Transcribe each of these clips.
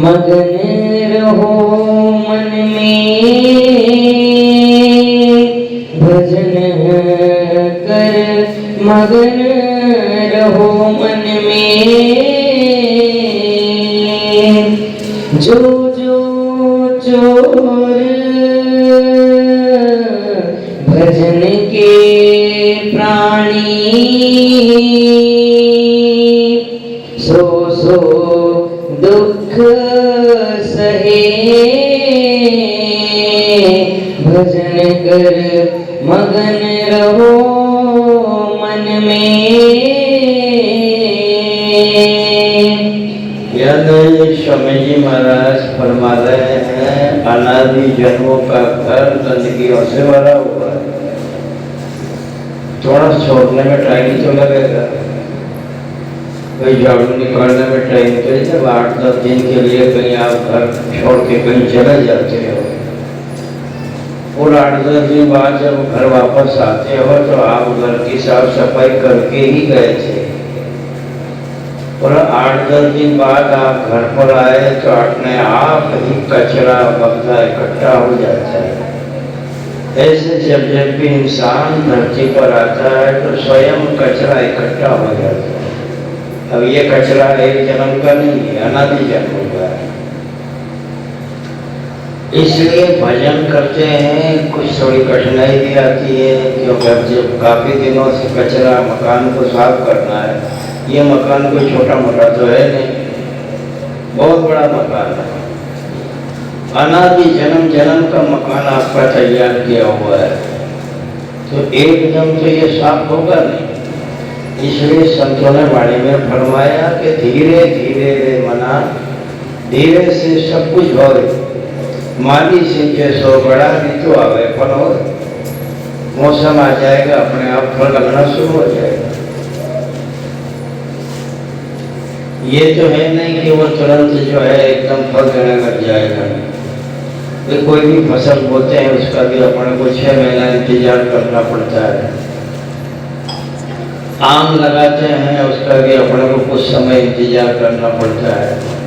मगन रहो मन में, भजन कर मगन रहो मन में। जो जो चोर भजन के प्राणी, सो सो दुख सहे। भजन कर मगन रहो मन में। याद स्वामी जी महाराज फरमा रहे हैं, अनादि जन्मों का घर गंदगी से भरा हुआ है। थोड़ा छोड़ने में टाइम तो लगेगा, कोई झाड़ू निकालने में टाइम तो नहीं। जब 8-10 दिन के लिए कहीं आप घर छोड़ के कहीं चले जाते हो और 8-10 दिन बाद जब घर वापस आते हो तो आप घर की साफ सफाई करके ही गए थे, और 8-10 दिन बाद आप घर पर आए तो अपने आप ही कचरा बगदा इकट्ठा हो जाता है। ऐसे जब जब भी इंसान धरती पर आता है तो स्वयं कचरा इकट्ठा हो जाता है। अब ये कचरा एक जन्म का नहीं है, अनादि जन्म का है। इसलिए भजन करते हैं, कुछ थोड़ी कठिनाई भी आती है, क्योंकि अब जब काफी दिनों से कचरा मकान को साफ करना है ये मकान कोई छोटा मोटा तो है नहीं, बहुत बड़ा मकान है। अनादि जन्म जन्म का मकान आपका तैयार किया हुआ है, तो एकदम तो ये साफ होगा नहीं। इसलिए संतों ने वाणी में फरमाया कि धीरे धीरे रे मना, धीरे से सब कुछ हो। माली सिंचे सो बड़ा, ऋतु आवे फल हो, मौसम आ जाएगा, अपने आप फल लगना शुरू हो जाएगा। ये तो है नहीं कि वो तुरंत जो है एकदम फल देने लग जाएगा। तो कोई भी फसल बोते हैं उसका भी अपने को 6 महीना इंतजार करना पड़ता है। आम लगाते हैं उसका भी अपने को कुछ समय इंतजार करना पड़ता है।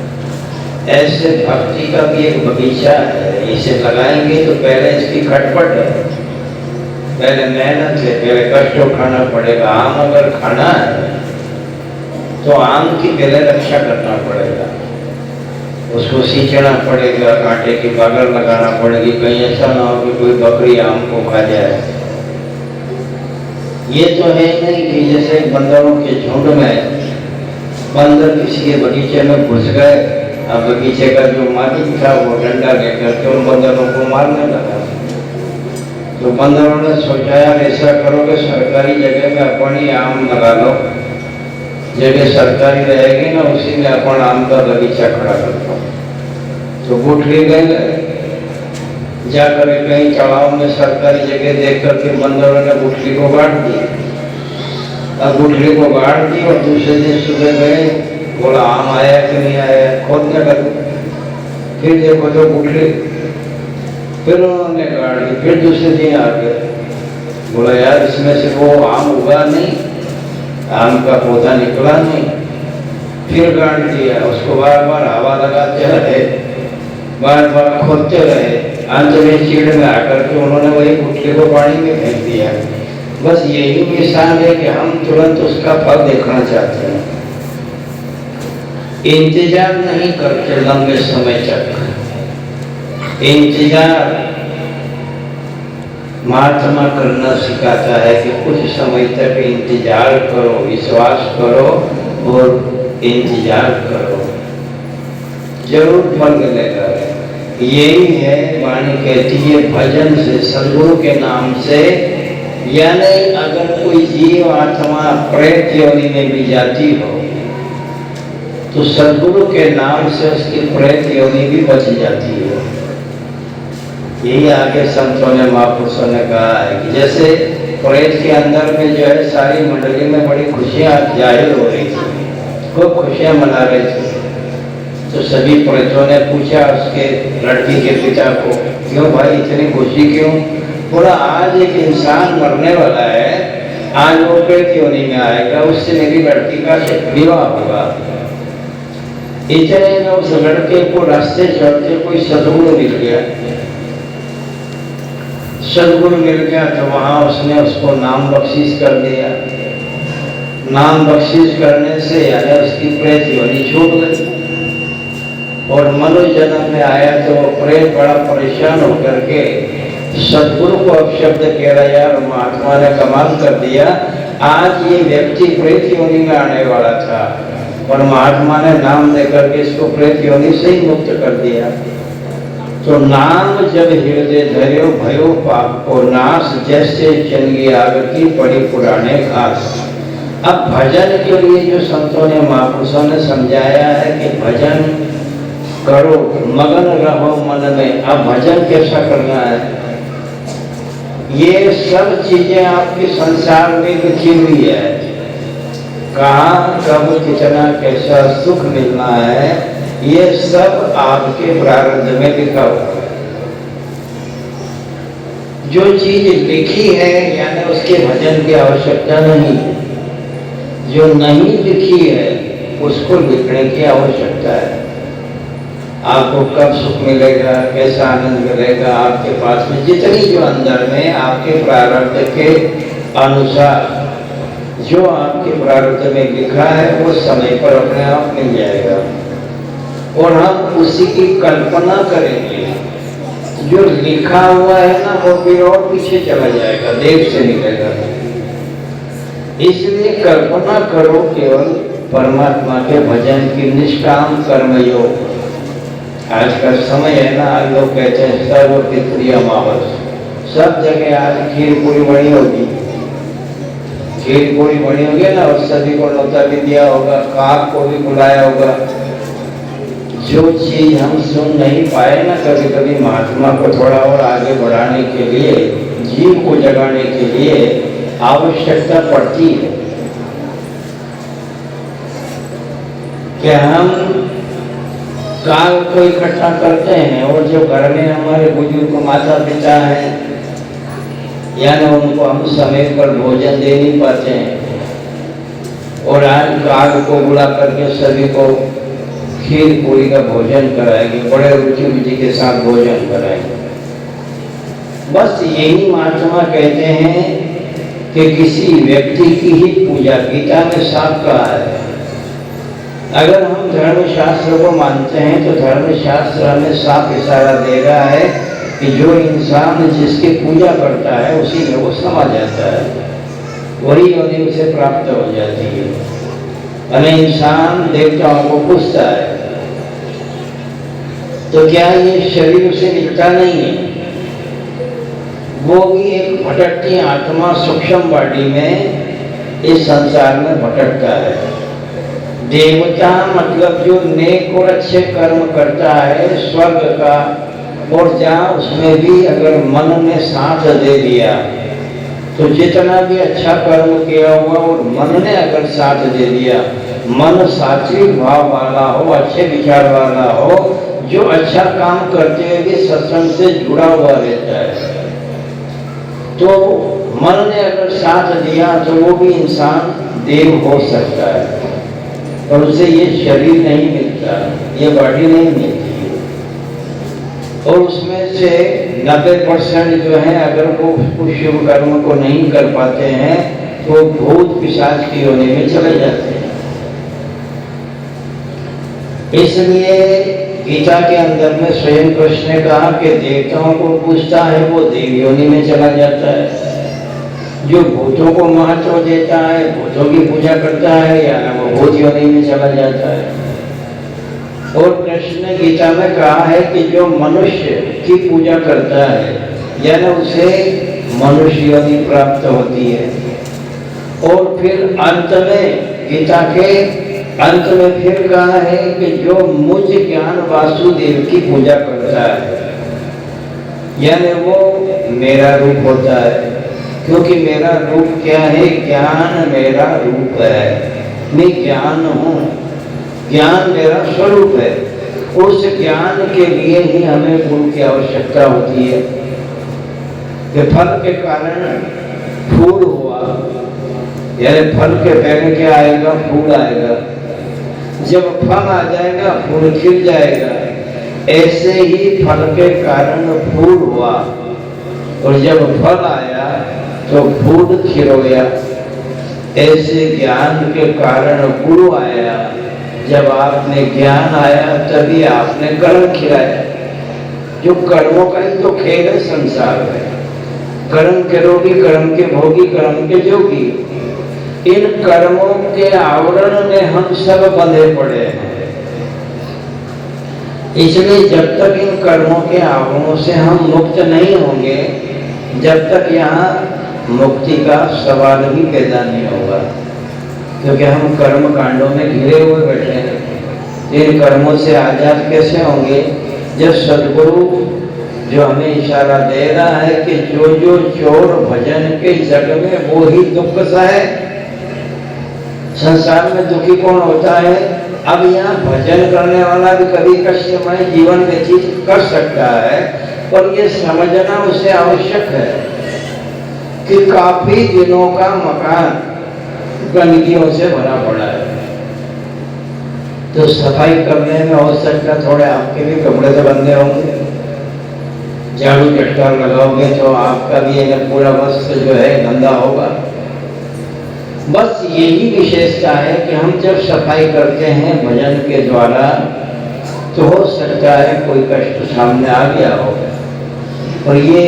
ऐसे भक्ति का भी एक बगीचा है, इसे लगाएंगे तो पहले इसकी खटपट है, पहले मेहनत है, पहले कष्ट उठाना पड़ेगा। आम अगर खाना है तो आम की पहले रक्षा करना पड़ेगा, उसको सींचना पड़ेगा, कांटे की बगल लगाना पड़ेगी, कहीं ऐसा ना हो कि कोई बकरी आम को खा जाए। ये तो है नहीं कि जैसे बंदरों के झुंड में बंदर किसी के बगीचे में घुस गए, अब बगीचे का जो मालिक था वो डंडा लेकर के उन बंदरों को मारने लगा। तो बंदरों ने सोचा यार ऐसा करो कि सरकारी जगह में अपन ही आम लगा लो, जगह सरकारी रहेगी ना उसी में अपन आम का बगीचा खड़ा करता हूँ। तो गुठली गए, जाकर कहीं चढ़ाव में सरकारी जगह देख करके बंदरों ने गुठली को गाड़ दी। अब गुठली को गाड़ दी और दूसरे दिन सुबह गए, बोला आम आया कि नहीं आया, खोदने लगे। फिर देखो तो गुठली, फिर उन्होंने गाड़ दी। फिर दूसरे दिन आ गए, बोला यार इसमें से वो आम उगा नहीं, आम का पौधा निकला नहीं। फिर गाड़ दिया, उसको बार बार हवा लगाते रहे, बार बार खोदते रहे। अंत में चीड़ में आकर के उन्होंने वही गुठली को पानी में फेंक दिया। बस यही मिसाल है कि हम तुरंत उसका फल देखना चाहते हैं, इंतजार नहीं करते लंबे समय तक। इंतजार महात्मा करना सिखाता है कि कुछ समय तक इंतजार करो, विश्वास करो और इंतजार करो, जरूर फल मिलेगा। यही है वाणी कहती है भजन से, सद्गुरु के नाम से। यानी अगर कोई जीव आत्मा प्रेत योनि में भी जाती हो तो सद्गुरु के नाम से उसकी प्रेत योनि भी बच जाती है। यही आगे संतों ने महापुरुषों ने कहा है कि जैसे प्रेत के अंदर में जो है सारी मंडली में बड़ी खुशियां जाहिर हो रही थी, खूब खुशियां मना रहे थे। तो सभी प्रेतों ने पूछा उसके लड़की के पिता को, क्यों भाई इतनी खुशी क्यों? बोला आज एक इंसान मरने वाला है, आज वो प्रेत योनि में आएगा, उससे मेरी लड़की का विवाह होगा। इतने में उस लड़के को रास्ते चलते कोई सद्गुरु मिल गया। सद्गुरु मिल गया तो वहां उसने उसको नाम बख्शीश कर दिया। नाम बख्शीश करने से यानी उसकी प्रेत योनि छूट गई और मनुष्य जन्म में आया तो वो प्रेत बड़ा परेशान होकर के सद्गुरु को अपशब्द कह रहा, यार महात्मा ने कमाल कर दिया, आज ये व्यक्ति प्रेत योनि में आने वाला था और महात्मा ने नाम देकर के इसको प्रेत योनि से ही मुक्त कर दिया। तो नाम जब हृदय धर्यो भयो पाप को नाश, जैसे चंगी आग की पड़ी पुराने घास। अब भजन के लिए जो संतों ने महापुरुषों ने समझाया है कि भजन करो, मगन रहो मन में। अब भजन कैसा करना है? ये सब चीजें आपके संसार में लिखी हुई है, कहाँ कब कितना कैसा सुख मिलना है, ये सब आपके प्रारब्ध में लिखा हुआ है। जो चीज लिखी है यानी उसके भजन की आवश्यकता नहीं, जो नहीं लिखी है उसको लिखने की आवश्यकता है। आपको कब सुख मिलेगा, कैसा आनंद मिलेगा, आपके पास में जितनी जो अंदर में आपके प्रारब्ध के अनुसार जो आपके प्रारब्ध में लिखा है वो समय पर अपने आप मिल जाएगा और हम उसी की कल्पना करेंगे। जो लिखा हुआ है ना वो फिर और पीछे चला जाएगा, देर से मिलेगा। इसलिए कल्पना करो केवल परमात्मा के भजन की, निष्काम कर्मयोग। आज का समय है ना, आज लोग कहते हैं सर्व पितृ अमावस, सब जगह आज खीर पूरी बनी होगी, खीर पूरी बनी होगी ना, और सभी को न्योता भी दिया होगा, काक को भी बुलाया होगा। जो चीज हम सुन नहीं पाए ना कभी कभी, महात्मा को थोड़ा और आगे बढ़ाने के लिए, जीव को जगाने के लिए आवश्यकता पड़ती है कि हम काल को इकट्ठा करते हैं, और जो घर में हमारे बुजुर्ग माता पिता हैं, यानी उनको हम समय पर भोजन दे नहीं पाते हैं, और आज काल को बुला करके सभी को खीर पूरी का भोजन कराएंगे, बड़े रुचि के साथ भोजन कराएंगे। बस यही महात्मा कहते हैं कि किसी व्यक्ति की ही पूजा, गीता में साफ कहा है। अगर हम धर्मशास्त्र को मानते हैं तो धर्मशास्त्र हमें साफ इशारा दे रहा है कि जो इंसान जिसकी पूजा करता है उसी में वो समा जाता है, वही योनि उसे प्राप्त हो जाती है। अने इंसान देवताओं को पूछता है तो क्या ये शरीर उसे मिलता नहीं है? वो भी एक भटकती आत्मा सूक्ष्म बॉडी में इस संसार में भटकता है। देवता मतलब जो नेक और अच्छे कर्म करता है स्वर्ग का, और जहाँ उसमें भी अगर मन ने साथ दे दिया तो जितना भी अच्छा कर्म किया हुआ और मन ने अगर साथ दे दिया, मन सात्विक भाव वाला हो, अच्छे विचार वाला हो, जो अच्छा काम करते हुए भी सत्संग से जुड़ा हुआ रहता है, तो मन ने अगर साथ दिया तो वो भी इंसान देव हो सकता है, और उसे ये शरीर नहीं मिलता, ये बॉडी नहीं मिलती। और उसमें से 90% जो है अगर वो उस शुभ कर्म को नहीं कर पाते हैं तो भूत पिशाच की योनि में चले जाते हैं। इसलिए गीता के अंदर में स्वयं कृष्ण ने कहा कि देवताओं को पूजता है वो देव योनि में चला जाता है, जो भूतों को महत्व देता है, भूतों की पूजा करता है, या वो भूत योनि में चला जाता है। और कृष्ण ने गीता में कहा है कि जो मनुष्य की पूजा करता है यानी उसे मनुष्य योनि प्राप्त होती है। और फिर अंत में गीता के अंत में फिर कहा है कि जो मुझ ज्ञान वासुदेव की पूजा करता है, यानी वो मेरा रूप होता है, क्योंकि मेरा रूप क्या है? ज्ञान मेरा रूप है, मैं ज्ञान हूँ, ज्ञान मेरा स्वरूप है। उस ज्ञान के लिए ही हमें गुरु की आवश्यकता होती है। कि फल के कारण फूल हुआ, यानी फल के पहले क्या आएगा? फूल आएगा। जब फल आ जाएगा फूल खिल जाएगा। ऐसे ही फल के कारण फूल हुआ, और जब फल आया तो फूल खिलोया। ऐसे ज्ञान के कारण गुरु आया। जब आपने ज्ञान आया तभी आपने कर्म खिलाया। जो कर्मों का ही तो खेल है संसार में। कर्म करोगी, कर्म के भोगी, कर्म के जोगी। इन कर्मों के आवरण में हम सब बंधे पड़े हैं। इसलिए जब तक इन कर्मों के आवरणों से हम मुक्त नहीं होंगे, जब तक यहाँ मुक्ति का सवाल भी पैदा नहीं होगा, क्योंकि हम कर्म कांडों में घिरे हुए बैठे हैं। इन कर्मों से आजाद कैसे होंगे? जब सदगुरु जो हमें इशारा दे रहा है कि जो जो चोर भजन के जग में वो ही दुख सहे। संसार में दुखी कौन होता है? अब यहाँ भजन करने वाला भी कभी कष्टमय जीवन व्यतीत कर सकता है, पर ये समझना उसे आवश्यक है कि काफी दिनों का मकान गंदगियों से भरा पड़ा है। तो सफाई करने में हो सकता थोड़े आपके भी कपड़े तो गंदे होंगे, झाड़ू झटका लगाओगे तो आपका भी एक पूरा वस्त्र जो है गंदा होगा। बस यही विशेषता है कि हम जब सफाई करते हैं भजन के द्वारा तो हो सकता है कोई कष्ट सामने आ गया हो, और ये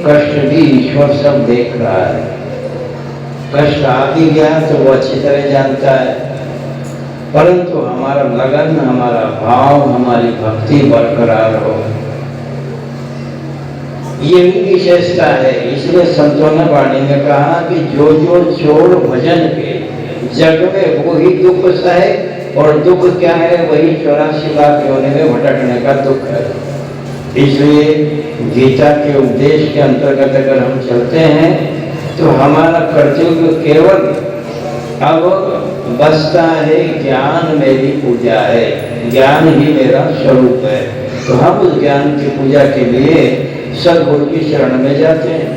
कष्ट भी ईश्वर सब देख रहा है। कष्ट आ भी गया तो वो अच्छी तरह जानता है, परंतु हमारा लगन, हमारा भाव, हमारी भक्ति बरकरार हो, ये भी विशेषता है। इसलिए संतों ने वाणी में कहा कि जो जो छोड़ भजन के जग में वो ही दुख सहे, और दुख क्या है? वही 84 लाख योनि में भटकने का दुख है। इसलिए गीता के उपदेश के अंतर्गत अगर हम चलते हैं तो हमारा कर्तव्य केवल अब बसता है ज्ञान मेरी पूजा है, ज्ञान ही मेरा स्वरूप है। तो हम उस ज्ञान की पूजा के लिए सद्गुरु की शरण में जाते हैं।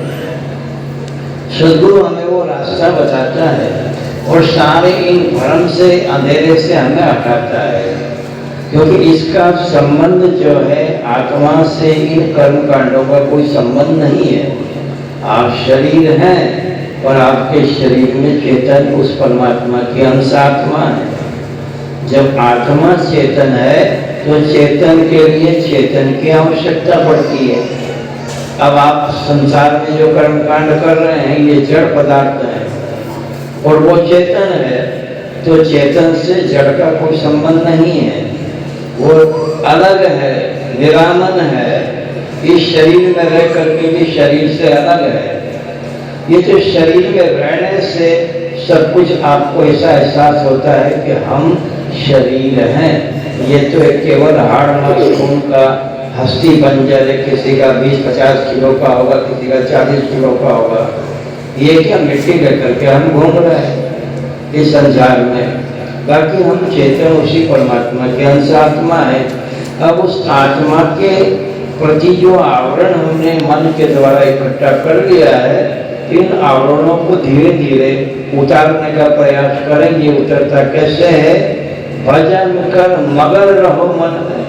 सद्गुरु हमें वो रास्ता बताता है और सारे इन भ्रम से, अंधेरे से हमें हटाता है, क्योंकि इसका संबंध जो है आत्मा से, इन कर्म कांडों का कोई संबंध नहीं है। आप शरीर हैं और आपके शरीर में चेतन उस परमात्मा की अंशात्मा है। जब आत्मा चेतन है तो चेतन के लिए चेतन की आवश्यकता पड़ती है। अब आप संसार में जो कर्म कांड कर रहे हैं ये जड़ पदार्थ है और वो चेतन है, तो चेतन से जड़ का कोई संबंध नहीं है, वो अलग है, निरामन है। इस शरीर में रह करके भी शरीर से अलग है। ये जो शरीर में रहने से सब कुछ आपको ऐसा एहसास होता है कि हम शरीर हैं। ये तो एक केवल हाड़ मांस खून का हस्ती पंजर है, किसी का 20-50 किलो का होगा, किसी का 40 किलो का होगा। ये क्या मिट्टी लेकर के हम घूम रहे हैं इस संसार में, बाकी हम चेतन उसी परमात्मा के अंश आत्मा है। अब उस आत्मा के प्रति जो आवरण हमने मन के द्वारा इकट्ठा कर लिया है, इन आवरणों को धीरे धीरे उतारने का प्रयास करेंगे। उतरता कैसे है? भजन कर मगन रहो मन में,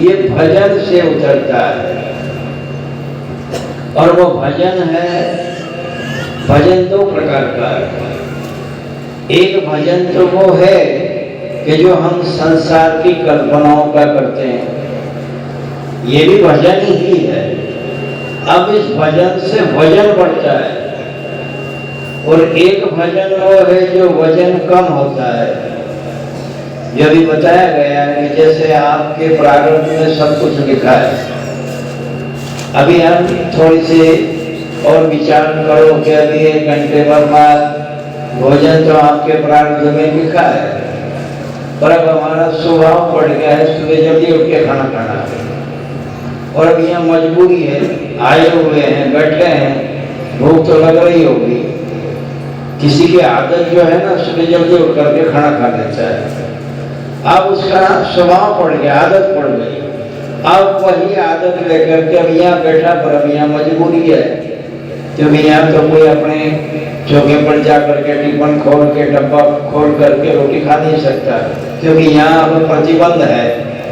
ये भजन से उतरता है। और वो भजन है, भजन 2 प्रकार का है। एक भजन तो वो है कि जो हम संसार की कल्पनाओं का करते हैं, ये भी भजन ही है। अब इस भजन से वजन बढ़ता है, और एक भजन वो है जो वजन कम होता है। जो भी बताया गया है कि जैसे आपके प्रारब्ध में सब कुछ लिखा है। अभी हम थोड़ी सी और विचार करो कि अभी 1 घंटे बाद भोजन तो आपके प्रारब्ध में लिखा है, पर अब हमारा स्वभाव पड़ गया है सुबह जल्दी उठ के खाना खाना, और अब यहाँ मजबूरी है, आए हुए हैं, बैठे हैं, भूख तो लग रही होगी। किसी की आदत जो है ना सुबह जल्दी उठ करके खाना खा लेता है। अब उसका स्वभाव पड़ गया, आदत पड़ गई। अब वही आदत लेकर के अब यहाँ बैठा, पर अब यहाँ मजबूरी है, क्योंकि यहाँ तो कोई अपने चौके पर जा करके टिफिन खोल के, डब्बा खोल करके रोटी खा नहीं सकता, क्योंकि यहाँ अब प्रतिबंध है।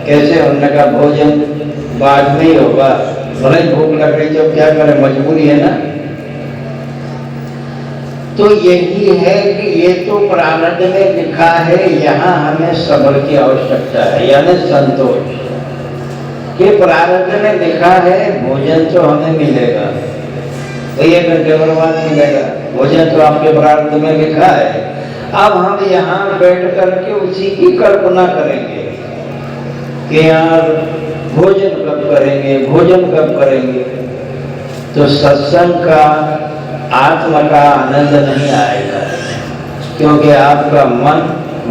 कैसे? उन्होंने कहा भोजन बाद में ही होगा, भले भूख लग रही तो क्या करें, मजबूरी है ना। तो यही है कि ये तो प्रारब्ध में लिखा है, यहाँ हमें सब्र की आवश्यकता है, यानी संतोष के प्रारब्ध में लिखा है भोजन तो हमें मिलेगा, तो 1 घंटे बाद मिलेगा। भोजन तो आपके प्रारब्ध में लिखा है। अब हम यहाँ बैठ करके उसी की कल्पना करेंगे कि यार भोजन कब करेंगे, भोजन कब करेंगे, तो सत्संग का, आत्मा का आनंद नहीं आएगा, क्योंकि आपका मन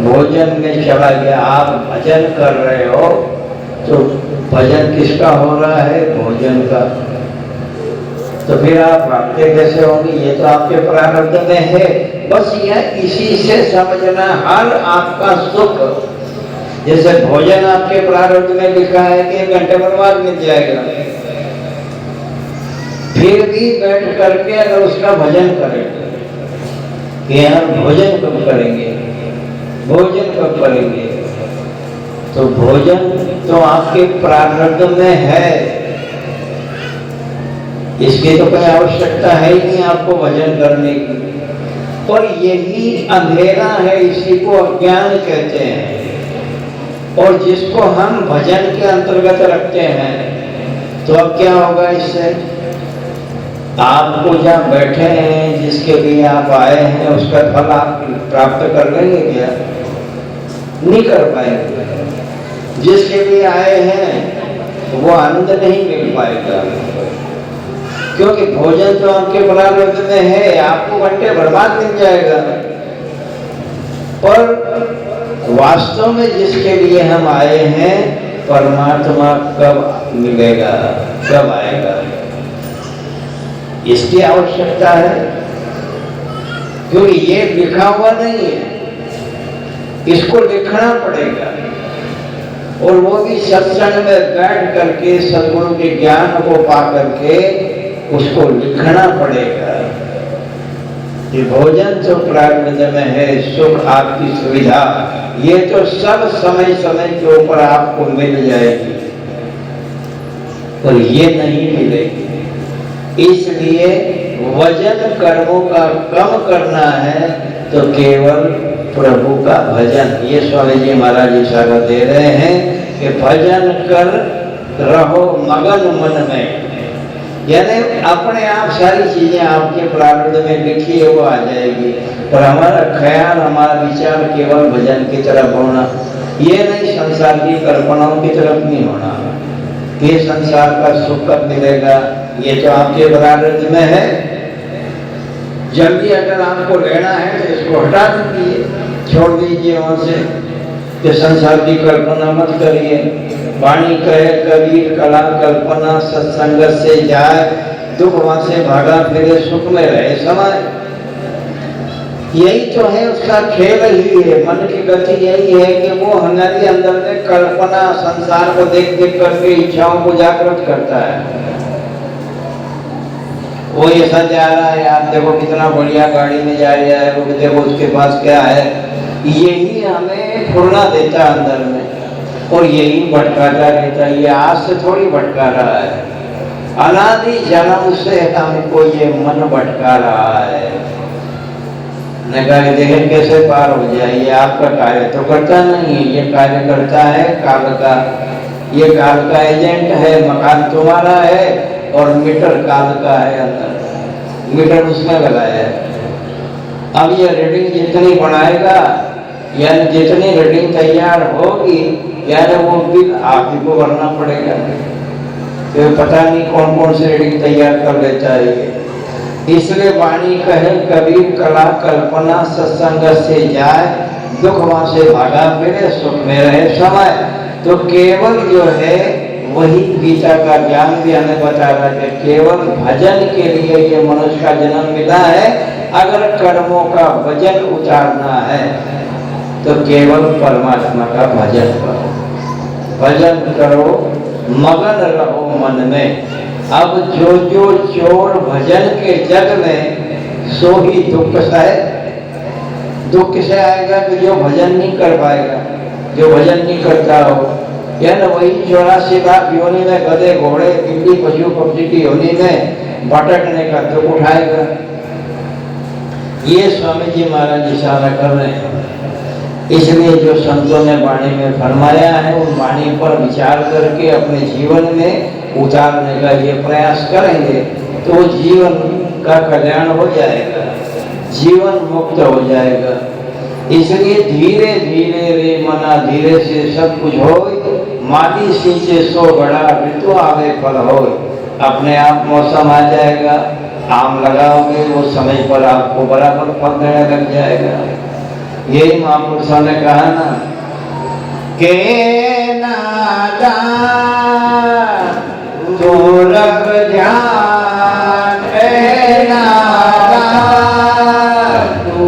भोजन में चला गया। आप भजन कर रहे हो तो भजन किसका हो रहा है? भोजन का। तो फिर आप भागते कैसे होंगे? ये तो आपके प्रारब्ध में है। बस यह इसी से समझना, हर आपका सुख, जैसे भोजन आपके प्रारब्ध में लिखा है कि 1 घंटे बाद मिल जाएगा, फिर भी बैठ करके अगर उसका भजन करें कि यार भोजन कब करेंगे, भोजन कब करेंगे, तो भोजन तो आपके प्रारब्ध में है, इसकी तो कोई आवश्यकता है ही नहीं आपको भजन करने की। और यही अंधेरा है, इसी को अज्ञान कहते हैं। और जिसको हम भजन के अंतर्गत रखते हैं, तो अब क्या होगा इससे? आपको जहाँ बैठे हैं, जिसके लिए आप आए हैं, उसका फल आप प्राप्त कर लेंगे क्या? नहीं कर पाएंगे। जिसके लिए आए हैं वो आनंद नहीं मिल पाएगा, क्योंकि भोजन तो आपके प्रारब्ध में है, आपको घंटे बर्बाद मिल जाएगा। पर वास्तव में जिसके लिए हम आए हैं, परमात्मा कब मिलेगा, कब आएगा, इसकी आवश्यकता है। क्योंकि ये लिखा हुआ नहीं है, इसको लिखना पड़ेगा। और वो भी सत्संग में बैठ करके सद्गुरु के ज्ञान को पा करके उसको लिखना पड़ेगा कि भोजन तो प्रारब्ध में है, सुख आपकी सुविधा, ये तो सब समय समय के ऊपर आपको मिल जाएगी, पर ये नहीं मिलेगी। इसलिए वजन कर्मों का कम करना है तो केवल प्रभु का भजन। ये स्वामी जी महाराज इशारा दे रहे हैं कि भजन कर रहो मगन मन में, यानी अपने आप सारी चीजें आपके प्रारब्ध में लिखी है वो आ जाएगी, पर हमारा ख्याल, हमारा विचार केवल भजन की तरफ होना, ये नहीं संसार की कल्पनाओं की तरफ नहीं होना। ये संसार का सुख कब मिलेगा, ये तो आपके प्रारब्ध में है। जल्दी अगर आपको लेना है तो इसको हटा दीजिए, छोड़ दीजिए वहां से, कि संसार की कल्पना मत करिए। वाणी कहे कबीर कला कल्पना सत्संग से जाए, दुख वहां से भागा फिरे सुख में रहे समय। यही तो है उसका खेल ही है, मन की गति यही है कि वो हमारे अंदर में कल्पना, संसार को देख देख करके इच्छाओं को जागृत करता है। वो ऐसा जा रहा है, आप देखो कितना बढ़िया गाड़ी में जा रहा है, वो देखो उसके पास क्या है, यही हमें फुर्ना देता अंदर में, और यही भटकाता रहता है। ये आज से थोड़ी भटका रहा है, अनादि जन्म से हमको ये मन भटका रहा है। देखें कैसे पार हो जाए, ये आपका कार्य तो करता नहीं है, ये कार्य करता है काल का। ये काल का एजेंट है, मकान तुम्हारा है और मीटर काल का है, अंदर मीटर उसमें लगाया है। अब ये रीडिंग जितनी बढ़ाएगा, यानी जितनी रीडिंग तैयार होगी, यानी वो बिल आप ही को भरना पड़ेगा। तो पता नहीं कौन कौन सी रीडिंग तैयार कर लेता है ये। इसलिए वाणी कहे कबीर कला कल्पना सत्संग से जाए, दुख वहां से भागा फिरे सुख में रहे समय। तो केवल जो है वही गीता का ज्ञान भी हमें बता रहा है, केवल भजन के लिए ये मनुष्य का जन्म मिला है। अगर कर्मों का वजन उतारना है तो केवल परमात्मा का भजन करो, भजन करो, मगन रहो मन में। अब जो जो चोर भजन के जग में, सो ही दुख सहे। दुख से आएगा कि जो भजन नहीं कर पाएगा, जो भजन नहीं करता हो, यानी वही 84 लाख योनि में गधे घोड़े बिल्ली पशु पक्षी की योनि में भटकने का दुख उठाएगा। ये स्वामी जी महाराज इशारा कर रहे हैं। इसलिए जो संतों ने वाणी में फरमाया है, उन वाणी पर विचार करके अपने जीवन में उतारने का ये प्रयास करेंगे तो जीवन का कल्याण हो जाएगा, जीवन मुक्त हो जाएगा। इसलिए धीरे धीरे रे मना धीरे से सब कुछ हो, माली सींचे सो बड़ा ऋतु आवे फल हो। अपने आप मौसम आ जाएगा, आम लगाओगे वो समय पर आपको बराबर फल देने लग जाएगा। यही महापुरुषों ने कहा ना, के नादा तो रख ध्यान, के नादा तू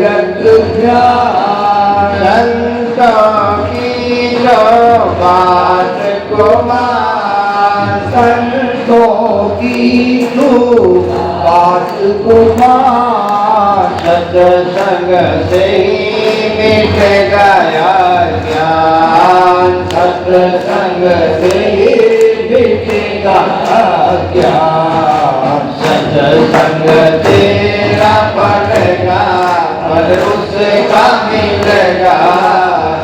रख ध्यान, संतों की जो बात को मान, संतों की तू बात को मान, सत्संग से ही मिट गया ज्ञान, सत्संग से ही मिट गया ज्ञान, सत्संग तेरा पड़ेगा फल उसका मिलेगा,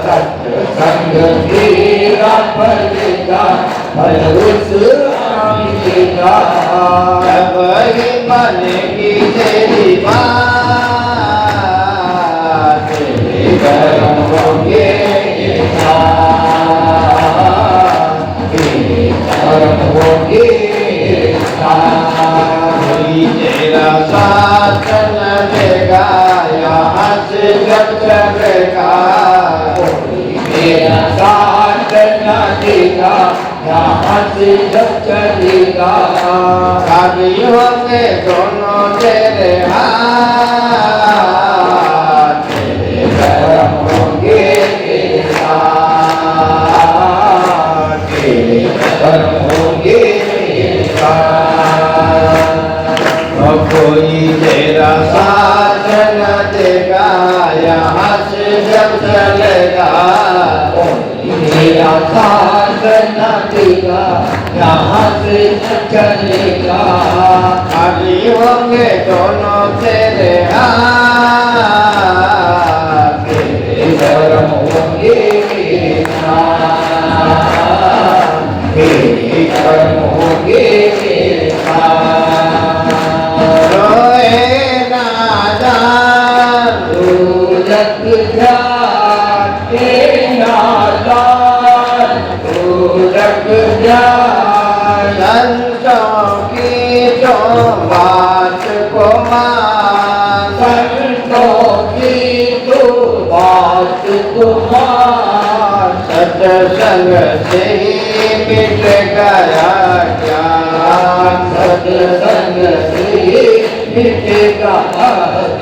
सत्संग तेरा पड़ेगा फल उसका मिटेगा, जब ही बनेगी तेरी बात, तेरे कर्म होंगे कोई तेरा साथ न देगा, यहाँ से जब चलेगा, कोई तेरा साथ न देगा, यहाँ से जब चलेगा, खाली होंगे दोनों तेरे हाथ, तेरे कर्म होंगे तेरे साथ, तेरे कर्म होंगे तेरे साथ। और कोई तेरा साथ न देगा, यहाँ से जब चलेगा, कोई तेरा साथ न देगा, यहाँ से जब चलेगा, खाली होंगे दोनों तेरे हाथ, तेरे कर्म होंगे तेरे साथ, तेरे कर्म होंगे तेरे साथ। रोए नादान तू लग जा, तेरे नादान तू लग जा, संतों की तो बात को मान, संतों की तो बात को मान, सत्संग से ही मिट गया ज्ञान, सत्संग से ही मिट गया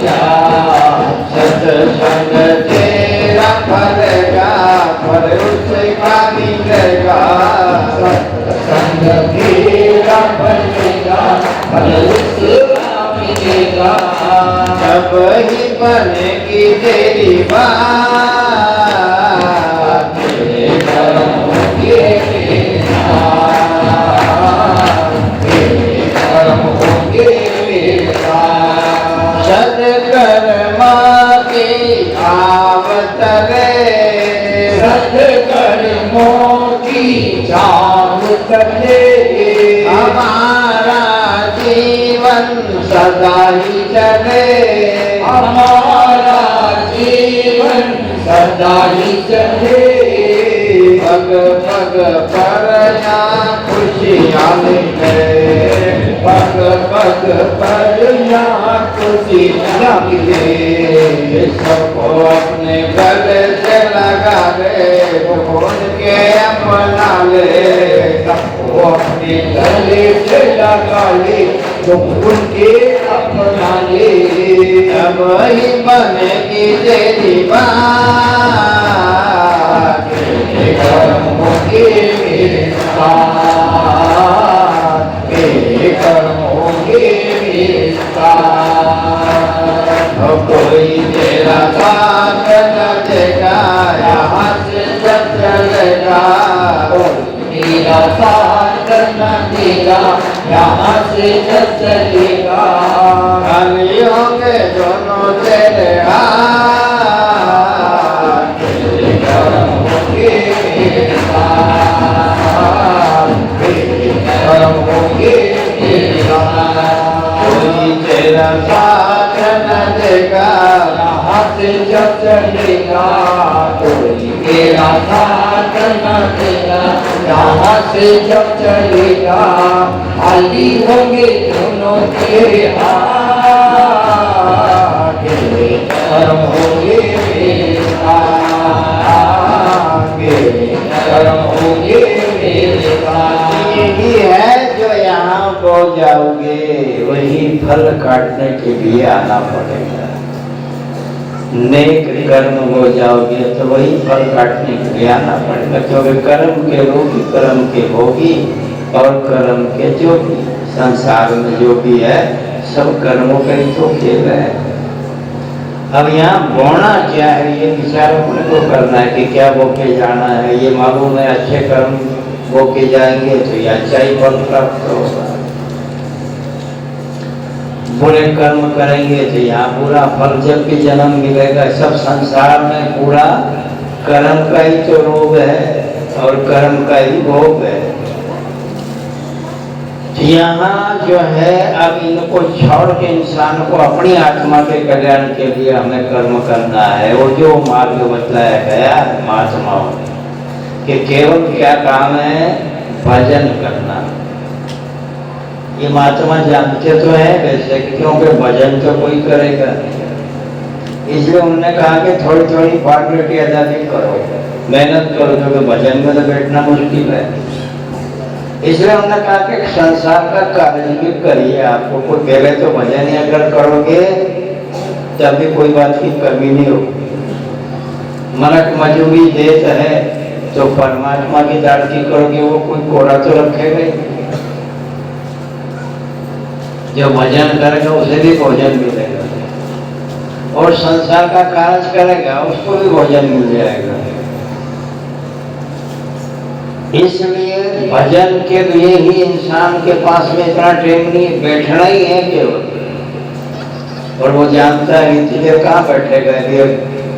ज्ञान, सत्संग तेरा फलेगा, फल उसका मिलेगा, सत्संग तेरा फलेगा, फल उसका मिलेगा, जब ही बनेगी तेरी बात, तेरे कर्म होंगे तेरे साथ, तेरे कर्म होंगे तेरे साथ। सत्कर्मा की आवत रे, सत्कर्मों की छाव तले, हमारा जीवन सदा ही चले, हमारा जीवन सदा ही चले, पग पग पर यहाँ खुशियाँ मिले, पग पग पर यहाँ खुशियाँ मिले, सबको अपने गले से लगा ले, बोल के अपना ले, सबको अपने गले से लगा ले, जो भूल के अपना ले, तब ही बनेगी तेरी बात, तेरे कर्म होंगे मेरे साथ, तेरे कर्म होंगे मेरे साथ। और कोई तेरा साथ न देगा, यहाँ से जब चलेगा, कोई तेरा साथ न देगा, यहाँ से जब चलेगा, खाली होंगे दोनों तेरे हाथ, तेरे कर्म होंगे तेरे साथ, तेरे कर्म होंगे तेरे साथ। कोई तेरा साथ न देगा, यहाँ से जब चलेगा, कोई तेरा साथ न देगा, यहाँ से जब चलेगा, खाली होंगे दोनों तेरे हाथ, तेरे कर्म होंगे तेरे साथ, तेरे कर्म होंगे तेरे साथ। यही है जो यहाँ पो जाओगे, वही फल काटने के लिए आना पड़ेगा। नेक कर्म हो जाओगे तो वही फल काटने के लिए आना पड़ेगा, क्योंकि कर्म के रोगी कर्म के भोगी और कर्म के जोगी। संसार में जो भी है सब कर्मों का ही तो खेल है। अब यहाँ बोना क्या है ये विचार अपने को करना है कि क्या बो के जाना है। ये मालूम है अच्छे कर्म बो के जाएंगे तो ये अच्छा ही फल प्राप्त होगा, बुरे कर्म करेंगे तो यहाँ बुरा फल जब भी जन्म मिलेगा। सब संसार में पूरा कर्म का ही तो रोग है और कर्म का ही भोग है। यहाँ जो है अब इनको छोड़ के इंसान को अपनी आत्मा के कल्याण के लिए हमें कर्म करना है। वो जो मार्ग बतलाया गया महात्माओं ने कि केवल क्या काम है, भजन करना। ये महात्मा जानते तो है वैसे, क्योंकि भजन तो कोई करेगा नहीं, इसलिए उन्होंने कहा कि थोड़ी थोड़ी पार्टी आजादी करो, मेहनत करो, क्योंकि भजन में तो बैठना मुश्किल है। इसलिए उन्होंने कहा कि संसार का कार्य भी करिए। आपको कोई पहले तो भजन ही अगर करोगे तभी कोई बात की कमी नहीं होगी। मनक मजूरी देत है तो परमात्मा की दाढ़ी करोगे, वो कोई कोड़ा तो रखेगा ही। जो भजन करेगा उसे भी भोजन मिलेगा, और संसार का कार्य करेगा उसको भी भोजन मिल जाएगा। इसलिए भजन के लिए ही इंसान के पास में इतना टाइम नहीं, बैठना ही है केवल। और वो जानता है इसलिए कहाँ बैठेगा,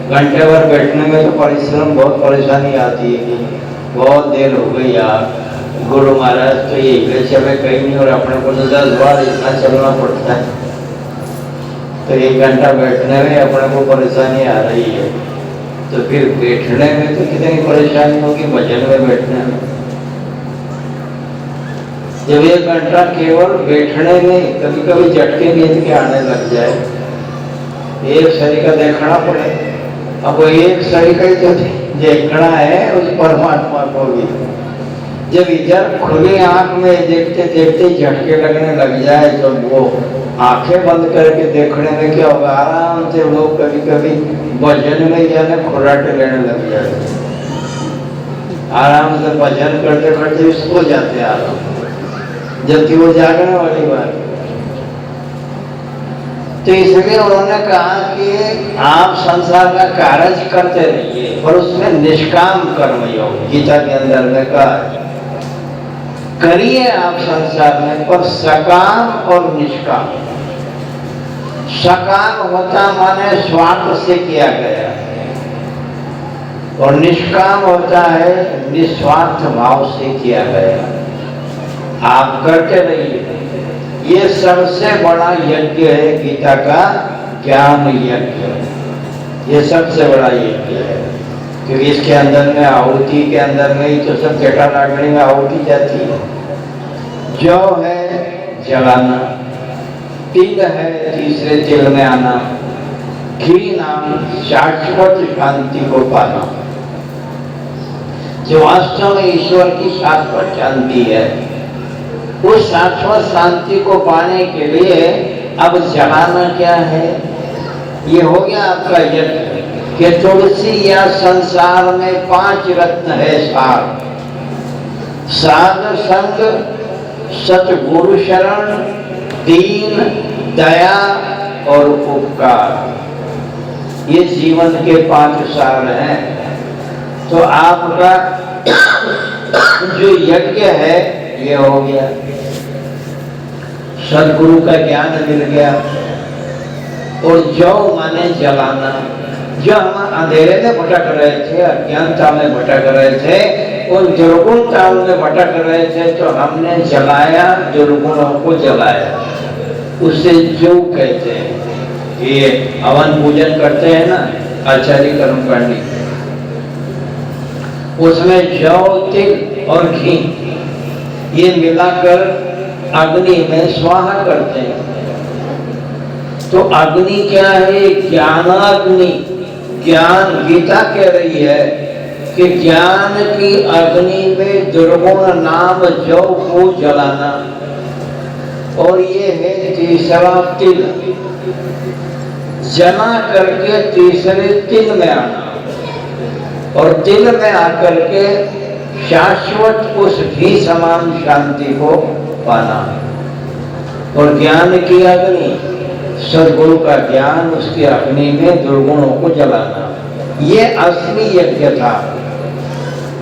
घंटे भर बैठने में तो परिश्रम, बहुत परेशानी आती है कि बहुत देर हो गई यार, गुरु महाराज तो ये चले कहीं नहीं, और अपने को तो 10 बार इतना चलना पड़ता है, तो 1 घंटा बैठने में अपने को परेशानी आ रही है, तो फिर बैठने में तो कितनी परेशानी होगी भजन में बैठने में। जब 1 घंटा केवल बैठने में कभी कभी झटके नींद के आने लग जाए, एक शरीर का देखना पड़े। अब वो एक शरीर का ही तो देखना है उस परमात्मा को भी। जब इधर खुली आंख में देखते देखते झटके लगने लग जाए, तो वो आंखें बंद करके देखने में क्या होगा, आराम से लोग कभी कभी भजन में जाने खुराटे लेने लग जाए, आराम से भजन करते करते सो जाते आराम, जबकि वो जागने वाली बात। तो इसलिए उन्होंने कहा कि आप संसार का कार्य करते रहिए, और उसमें निष्काम कर्म योग गीता के अंदर में कहा करिए आप संसार में, पर सकाम और निष्काम। सकाम होता माने स्वार्थ से किया गया, और निष्काम होता है निस्वार्थ भाव से किया गया। आप करते रहिए। ये सबसे बड़ा यज्ञ है गीता का, ज्ञान यज्ञ। ये सबसे बड़ा यज्ञ है, क्योंकि इसके अंदर में आहुति के अंदर में ही तो सब जटा लाकड़ी में आहुति जाती है। जौ है जलाना, तिल है तीसरे तिल में आना, घी नाम शाश्वत शांति को पाना, जो वास्तव में ईश्वर की शाश्वत शांति है। उस शाश्वत शांति को पाने के लिए अब जलाना क्या है, ये हो गया आपका यज्ञ कि तुलसी या संसार में 5 रत्न है सार, साध संग, सतगुरु शरण, दीन, दया और उपकार। ये जीवन के 5 सार हैं। तो आपका जो यज्ञ है ये हो गया, सदगुरु का ज्ञान मिल गया। और जौ माने जलाना, जो हम अंधेरे में भटक रहे थे, अज्ञानता में भटक रहे थे, उन दुर्गुणता में भटक रहे थे, तो हमने जलाया, दुर्गुणों को जलाया। उसे जो कहते हैं, ये हवन पूजन करते हैं ना आचार्य कर्मकांडी, उसमें जौ, तिल और घी ये मिलाकर अग्नि में स्वाहा करते हैं। तो अग्नि क्या है, ज्ञानाग्नि। ज्ञान, गीता कह रही है कि ज्ञान की अग्नि में दुर्गुण नाम जौ को जलाना। और ये है तीसरा तिल, जला करके तीसरे तिल में आना, और तिल में आकर के शाश्वत उस घी समान शांति को पाना। और ज्ञान की अग्नि, सदगुरु का ज्ञान, उसकी अग्नि में दुर्गुणों को जलाना, ये असली यज्ञ था।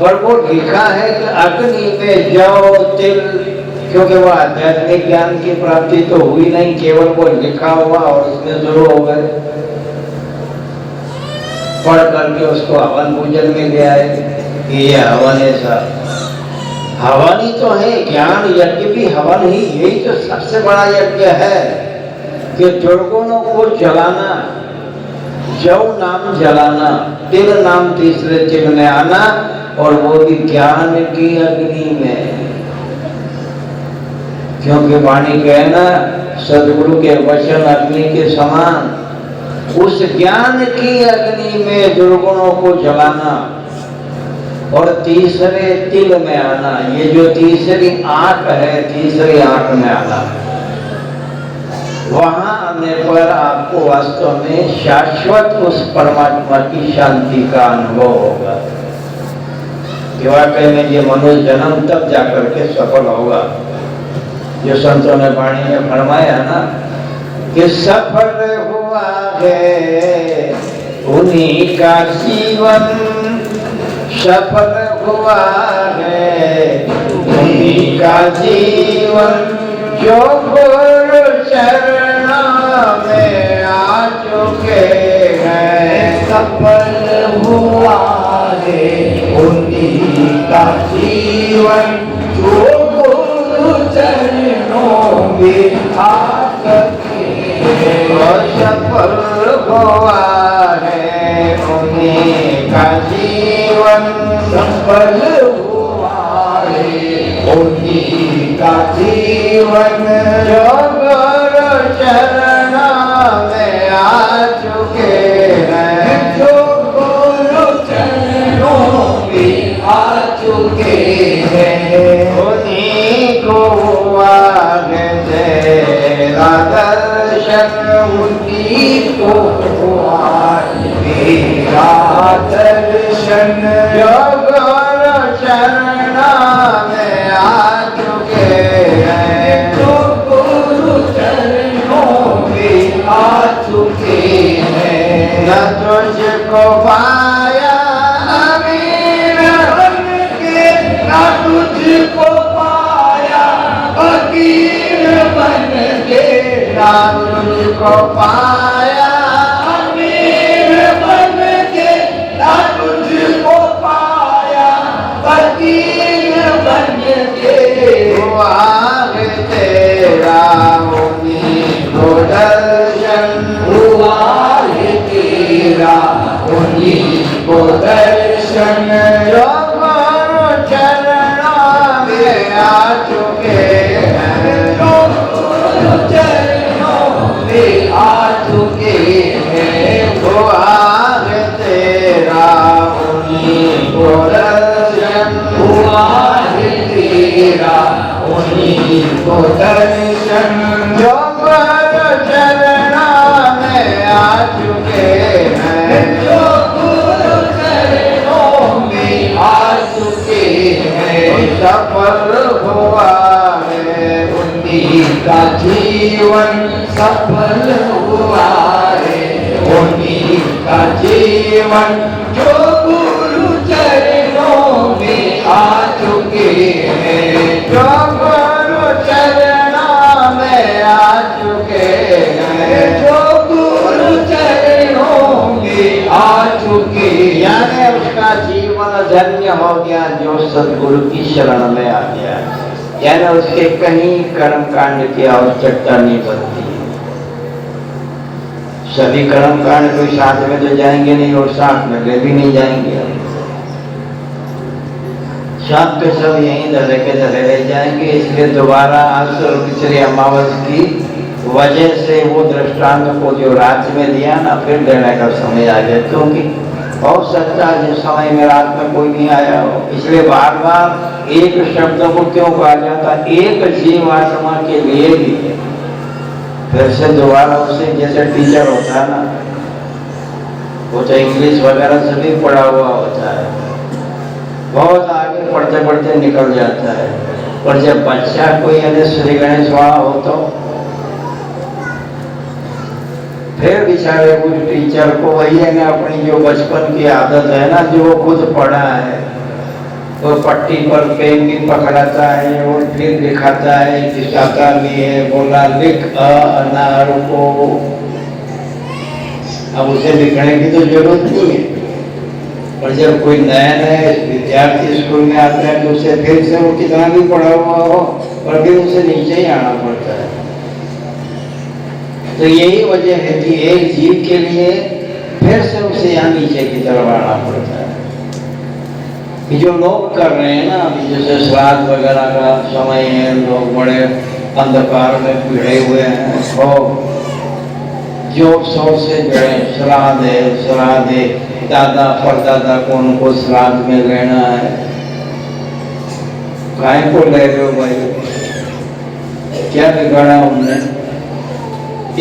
पर वो लिखा है कि अग्नि में जौ, तिल, क्योंकि वो आध्यात्मिक ज्ञान की प्राप्ति तो हुई नहीं, केवल वो लिखा हुआ और उसमें शुरू हो गए, पढ़ करके उसको हवन पूजन में ले आए कि ये हवन ऐसा। हवन ही तो है, ज्ञान यज्ञ भी हवन ही, यही तो सबसे बड़ा यज्ञ है कि दुर्गुणों को जलाना, जौ नाम जलाना, तिल नाम तीसरे तिल में आना, और वो भी ज्ञान की अग्नि में। क्योंकि वाणी कहना सदगुरु के वचन अग्नि के समान, उस ज्ञान की अग्नि में दुर्गुणों को जलाना और तीसरे तिल में आना। ये जो तीसरी आंख है, तीसरी आंख में आना, वहां आने पर आपको वास्तव में शाश्वत उस परमात्मा की शांति का अनुभव होगा कि वाकई में ये मनुष्य जन्म तब जाकर के सफल होगा। जो संतों ने वाणी में फरमाया ना कि सफल हुआ है उन्हीं का जीवन, सफल हुआ है उन्हीं का जीवन, जो गुरु चरणों में आ चुके हैं। सफल हुआ है उन्हीं का जीवन, जो गुरु चरणों में आ चुके हैं। सफल हुआ है उन्हीं का जीवन, सफल हुआ है उन्हीं का जीवन, जो गुरु चरणों में आ चुके हैं। जो गुरु चरणों में आ चुके हैं। उन्हीं को हुआ है तेरा दर्शन, उन्हीं को हुआ मेरा दर्शन, जो गुरु चरणों में आ चुके हैं। जो गुरु चरणों में आ चुके हैं। न तुझको पाया अमीर बन के, ना तुझको पाया फकीर बन के, ना तुझको पाया अमीर बन के, ना तुझको पाया फकीर बन के। हुआ है तेरा उन्हीं को दर्शन, हुआ है तेरा उन्हीं को दर्शन, जो गुरु चरणों में आ चुके हैं। जो गुरु चरणों में आ चुके हैं। हुआ है तेरा उन्हीं को दर्शन, हुआ है तेरा उन्हीं को दर्शन, जो गुरु चरणों में आ चुके हैं। जो गुरु चरणों में आ चुके हैं। सफल हुआ है उन्हीं का जीवन, सफल हुआ है उन्हीं का जीवन, जो गुरु चरणों में आ चुके हैं। जो गुरु चरणों में आ चुके हैं। जो गुरु चरणों में आ चुके हैं। यानी उसका जीवन धन्य हो गया जो सदगुरु की शरण में आ गया। यानी उसके कहीं कर्म कांड की आवश्यकता नहीं बनती। सभी कर्म कांड कोई साथ में तो जाएंगे नहीं और साथ में ले भी नहीं जाएंगे। शाम के सब यहीं धरे के धरे रह जाएंगे। इसलिए दोबारा आज दूसरी अमावस की वजह से वो दृष्टांत को जो रात में दिया ना, फिर देने का समय आ गया। क्योंकि बहुत सच्चा जिस समय में रात में कोई नहीं आया हो, इसलिए बार बार एक शब्द को क्यों कहा जाता, एक जीव आत्मा के लिए भी फिर से दोबारा उसे, जैसे टीचर होता है ना, वो तो इंग्लिश वगैरह से भी पढ़ा हुआ होता है, बहुत आगे पढ़ते पढ़ते निकल जाता है। और जब बच्चा कोई यानी श्री गणेश वहाँ हो तो फिर बेचारे उस टीचर को वही है ना, अपनी जो बचपन की आदत है ना, जो वो खुद पढ़ा है, वो पट्टी पर पेन भी पकड़ाता है और फिर लिखाता है, दिखाता भी है, बोला लिख अनार को। अब उसे लिखने की तो जरूरत नहीं है। और जब कोई नया नया विद्यार्थी स्कूल में आता है तो उसे फिर से वो कितना भी पढ़ा हुआ हो और फिर उसे नीचे ही आना पड़ता है। तो यही वजह है कि एक जीव के लिए फिर से उसे यहाँ नीचे की तरफ आना पड़ता है। कि जो लोग कर रहे हैं ना, अभी जैसे श्राद्ध वगैरह का समय है, लोग बड़े अंधकार में भिड़े हुए हैं और जोर शोर से जुड़े, श्राद्ध है, दादा परदादा को उनको श्राद्ध में लेना है। काय को ले रहे हो भाई, क्या बिगाड़ा उनने?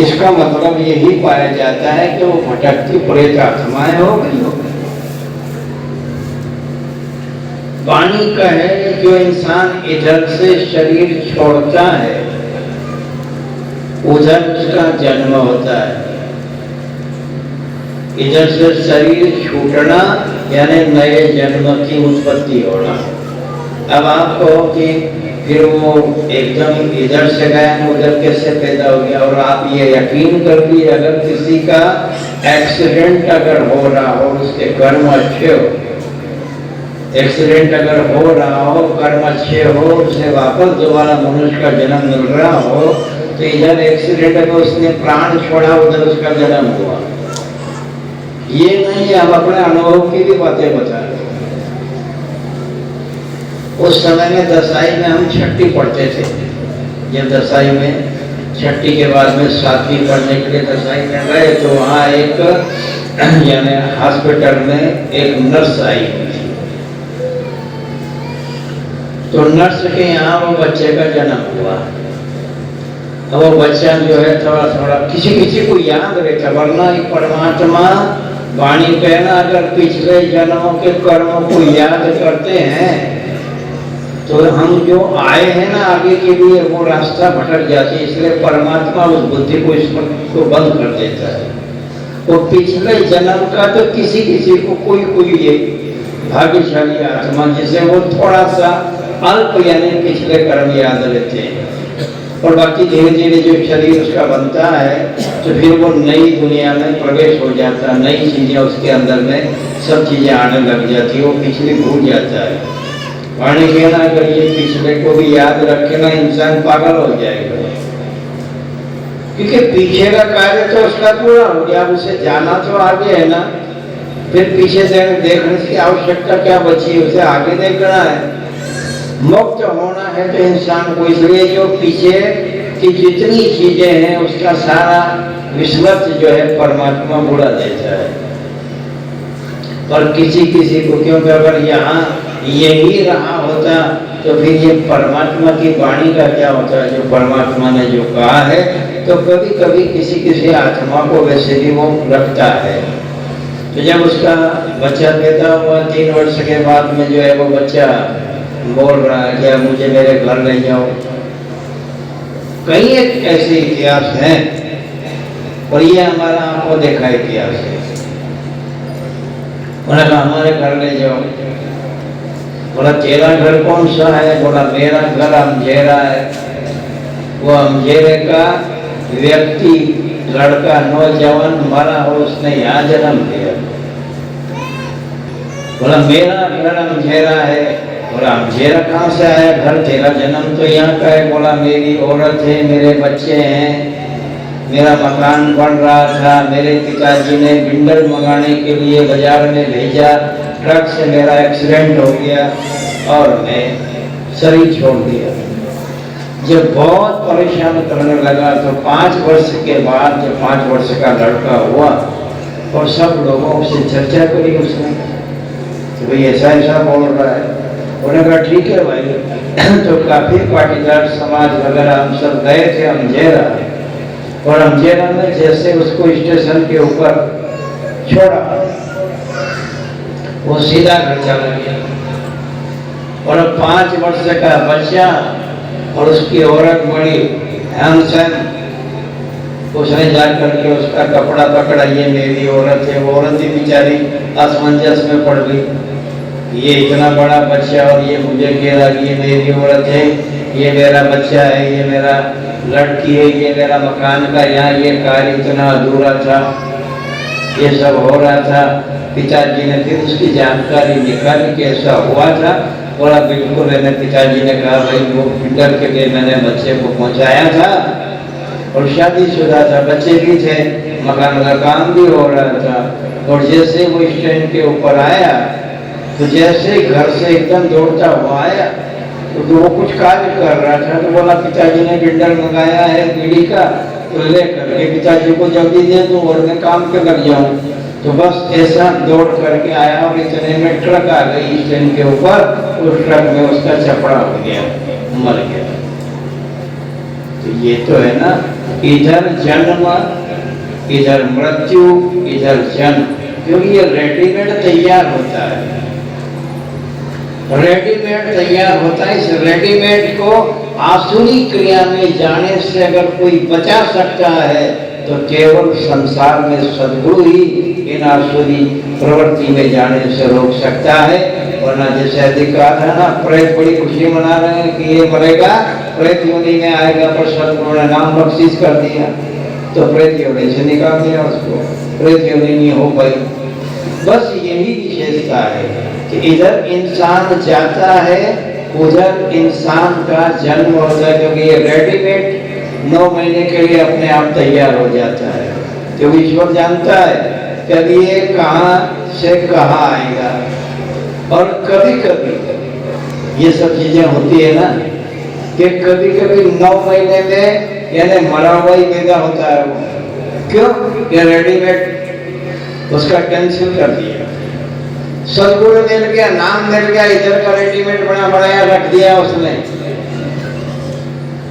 इसका मतलब यही पाया जाता है कि वो भटकती प्रेत आत्माएं हो गई हो। वाणी का है जो इंसान इधर से शरीर छोड़ता है उधर उसका जन्म होता है। इधर से शरीर छूटना यानी नए जन्म की उत्पत्ति होना। अब आप कहो कि फिर वो एकदम इधर से गया उधर कैसे पैदा हो गया? और आप ये यकीन कर लीजिए, अगर किसी का एक्सीडेंट अगर हो रहा हो, उसके कर्म अच्छे हो, एक्सीडेंट अगर हो रहा हो, कर्म अच्छे हो, उसे वापस दोबारा मनुष्य का जन्म मिल रहा हो, तो इधर एक्सीडेंट में उसने प्राण छोड़ा, उधर उसका जन्म हुआ। ये नहीं है, हम अपने अनुभव की भी बातें बता रहे। उस समय में दसाई में हम छठी पढ़ते थे। जब दसाई में छठी के बाद में सातवीं पढ़ने के लिए दसाई में गए तो वहाँ एक यानी हॉस्पिटल में एक नर्स आई। तो नर्स के यहाँ वो बच्चे का जन्म हुआ। अब वो बच्चा जो है थोड़ा थोड़ा किसी को याद रहता, वरना परमात्मा वाणी कहना अगर पिछले जन्मों के कर्मों को याद करते हैं तो हम जो आए हैं ना आगे के लिए वो रास्ता भटक जाते हैं। इसलिए परमात्मा उस बुद्धि को इसको बंद कर देता है। वो पिछले जन्म का तो किसी को कोई ये भाग्यशाली आत्मा जिसे वो थोड़ा सा अल्प यानी पिछले कर्म याद रहते हैं, और बाकी धीरे धीरे जो शरीर उसका बनता है तो फिर वो नई दुनिया में प्रवेश हो जाता है। नई चीजें उसके अंदर में सब चीजें आने लग जाती है, वो पिछले भूल जाता है। वाणी कहना अगर ये पिछले को भी याद रखे ना, इंसान पागल हो जाएगा, क्योंकि पीछे का कार्य तो उसका पूरा हो गया। उसे जाना तो आगे है ना, फिर पीछे से देखने की आवश्यकता क्या बची? उसे आगे देखना है, मुक्त होना है तो इंसान को। इसलिए जो पीछे की जितनी चीजें हैं उसका सारा विश्वत जो है परमात्मा बुला देता है। पर किसी को, क्योंकि अगर यहाँ यही रहा होता तो फिर ये परमात्मा की वाणी का क्या होता है? जो परमात्मा ने जो कहा है, तो कभी कभी किसी आत्मा को वैसे भी वो रखता है। तो जब उसका बच्चा पैदा हुआ 3 वर्ष के बाद में जो है वो बच्चा बोल रहा है कि अब मुझे मेरे घर ले जाओ। कई एक ऐसे इतिहास हैं और ये हमारा आपको देखा इतिहास है। बोला हमारे घर ले जाओ। बोला तेरा घर कौन सा है? बोला मेरा घर अमझेरा है। वो अमझेरे का व्यक्ति लड़का नौजवान मरा हो, उसने यहाँ जन्म लिया। बोला मेरा घर अमझेरा है। बोला अमझेरा कहाँ से आया घर? तेरा जन्म तो यहाँ का है। बोला मेरी औरत है, मेरे बच्चे हैं, मेरा मकान बन रहा था, मेरे पिताजी ने बिंडल मंगाने के लिए बाजार में भेजा, ट्रक से मेरा एक्सीडेंट हो गया और मैं शरीर छोड़ दिया। जब बहुत परेशान करने लगा तो 5 वर्ष के बाद जब 5 वर्ष का लड़का हुआ और सब लोगों से चर्चा करी उसने, तो भाई ऐसा बोल रहा है। उन्होंने कहा ठीक है भाई। तो काफी पाटीदार समाज वगैरह हम सब गए थे अमझेरा, और अमझेरा में जैसे उसको स्टेशन के ऊपर छोड़ा वो सीधा घर चला गया। और 5 वर्ष का बच्चा और उसकी औरत बड़ी हैंडसम, उसने जा करके उसका कपड़ा पकड़ा, ये मेरी औरत है। वो औरत ही बेचारी असमंजस में पड़ गई, ये इतना बड़ा बच्चा और ये मुझे कह रहा कि ये मेरी औरत है, ये मेरा बच्चा है, ये मेरा लड़की है, ये मेरा मकान का यहाँ ये कार्य इतना अधूरा था, ये सब हो रहा था। पिताजी ने फिर उसकी जानकारी निकाली कि ऐसा हुआ था। बोला बिल्कुल है। पिताजी ने कहा भाई वो फिल्टर के लिए मैंने बच्चे को पहुंचाया था और शादीशुदा था, बच्चे भी थे, मकान का काम भी हो रहा था। और जैसे वो स्टैंड के ऊपर आया तो जैसे घर से एकदम दौड़ता हुआ आया तो वो कुछ कार्य कर रहा था तो बोला पिताजी ने बिल्डर मंगाया है बीड़ी का, तो ले करके पिताजी को जल्दी दे दूं और मैं काम पे लग जाऊं। तो बस ऐसा दौड़ करके आया और इतने में ट्रक आ गई स्टैंड के ऊपर, उस ट्रक में उसका चपड़ा हो गया, मर गया। तो ये तो है ना, इधर जन्म, इधर मृत्यु, इधर जन्म, क्योंकि ये रेडीमेड तैयार होता है, रेडीमेड तैयार होता है। इस रेडीमेड को आसुरी क्रिया में जाने से अगर कोई बचा सकता है तो केवल संसार में सद्गुरु ही इन आसुरी प्रवृत्ति में जाने से रोक सकता है। वरना जैसे अधिक कहा था ना, प्रेत बड़ी खुशी मना रहे हैं कि ये मरेगा, प्रेत योनि में आएगा, पर सद्गुरु ने नाम बख्शीश कर दिया तो प्रेत योनि से निकाल दिया उसको, प्रेत योनि नहीं हो पाई। बस यही विशेषता है कि इधर इंसान जाता है, उधर इंसान का जन्म होता है, क्योंकि ये रेडीमेड 9 महीने के लिए अपने आप तैयार हो जाता है। क्योंकि ईश्वर जानता है कि अभी ये कहाँ से कहाँ आएगा। और कभी कभी ये सब चीजें होती है ना कि कभी कभी 9 महीने में यानी मरा हुआ ही पैदा होता है वो, क्यों? कि रेडीमेड उसका कैंसिल कर दिया, सदगुरु मिल गया, नाम मिल गया, इधर का रेडीमेड बना बनाया रख दिया उसने,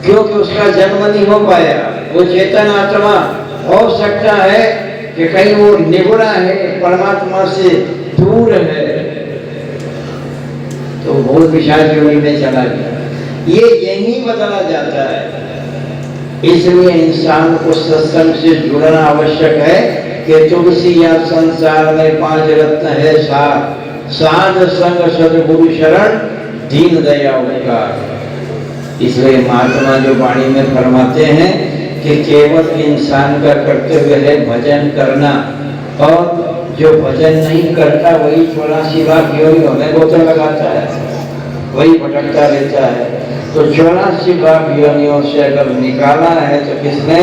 क्योंकि उसका जन्म नहीं हो पाया। वो चेतन आत्मा हो सकता है कि कहीं वो निगुणा है, परमात्मा से दूर है, तो भूल विशाल योनि में चला गया। ये यही बदला जाता है। इसलिए इंसान को सत्संग से जुड़ना आवश्यक है कि तुलसी या संसार में 5 रत्न है सार, साध संग सद्गुरु शरण दीन दया उपकार। इसलिए महात्मा जो वाणी में फरमाते हैं कि केवल इंसान का कर्तव्य है भजन करना, और जो भजन नहीं करता वही 84 लाख योनियों में गोता लगाता है, वही भटकता रहता है। तो 84 लाख योनियों से अगर निकाला है तो किसने?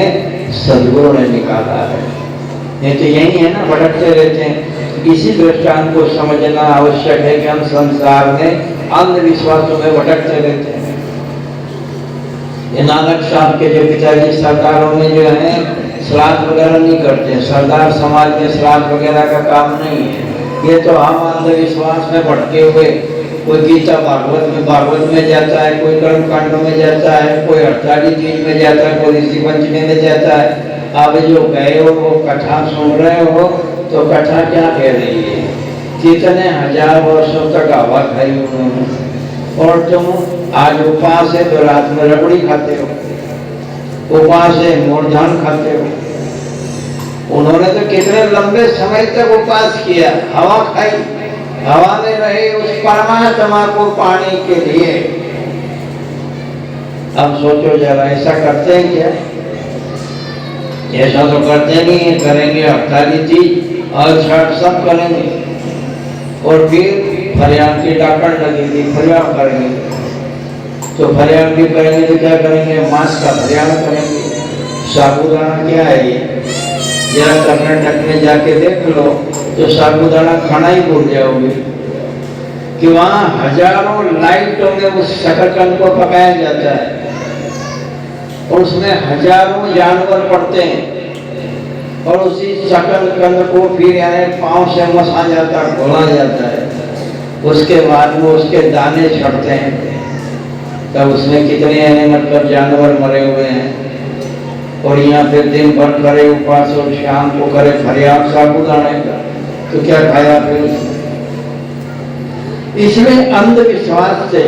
सद्गुरु ने निकाला है। नहीं तो यही है ना, भटकते रहते हैं। इसी दृष्टांत को समझना आवश्यक है कि हम संसार में अंधविश्वासों में भटकते रहते हैं। नानक साहब के जो पिताजी सरदारों में जो है श्राद्ध वगैरह नहीं करते, सरदार समाज में श्राद्ध वगैरह का काम नहीं है। ये तो हम अंधविश्वास में भटके हुए, कोई गीता भागवत में जाता है, कोई कर्म कांड में जाता है, कोई हड़ताली तीज में जाता है, कोई ऋषि पंचमी में जाता है। अब जो गए हो वो कथा सुन रहे हो तो कथा क्या कह रही है? कितने हजार वर्षों तक हवा खाई उन्होंने, और तुम आज उपवास है तो रात में रबड़ी खाते हो, उपवास है मूर्धान खाते हो। उन्होंने तो कितने लंबे समय तक उपवास किया, हवा खाई, हवा में रहे उस परमात्मा को पाने के लिए। अब सोचो जरा, ऐसा करते हैं क्या? ऐसा तो करते नहीं है। करेंगे हड़ताली तीज और छठ सब करेंगे, और फिर फरियाद की डाकण लगेगी, फरियाद करेंगे। तो फरियाद भी करेंगे तो क्या करेंगे? मांस का फरियाद करेंगे। साबूदाना क्या है ये? जरा कर्नाटक में जाके देख लो तो साबूदाना खाना ही भूल जाओगे कि वहाँ हजारों लाइटों में उस शकरकंद को पकाया जाता है, और उसमें हजारों जानवर पड़ते हैं, और उसी शकरकंद को फिर यानी पाँव से मसा जाता है, घोला जाता है। उसके बाद में उसके दाने छटते हैं, तब उसमें कितने यानी मतलब जानवर मरे हुए हैं। और यहाँ पे दिन भर करे उपवास और शाम को करे फरियाद साबूदाने का, तो क्या खाया फिर? इसलिए अंधविश्वास से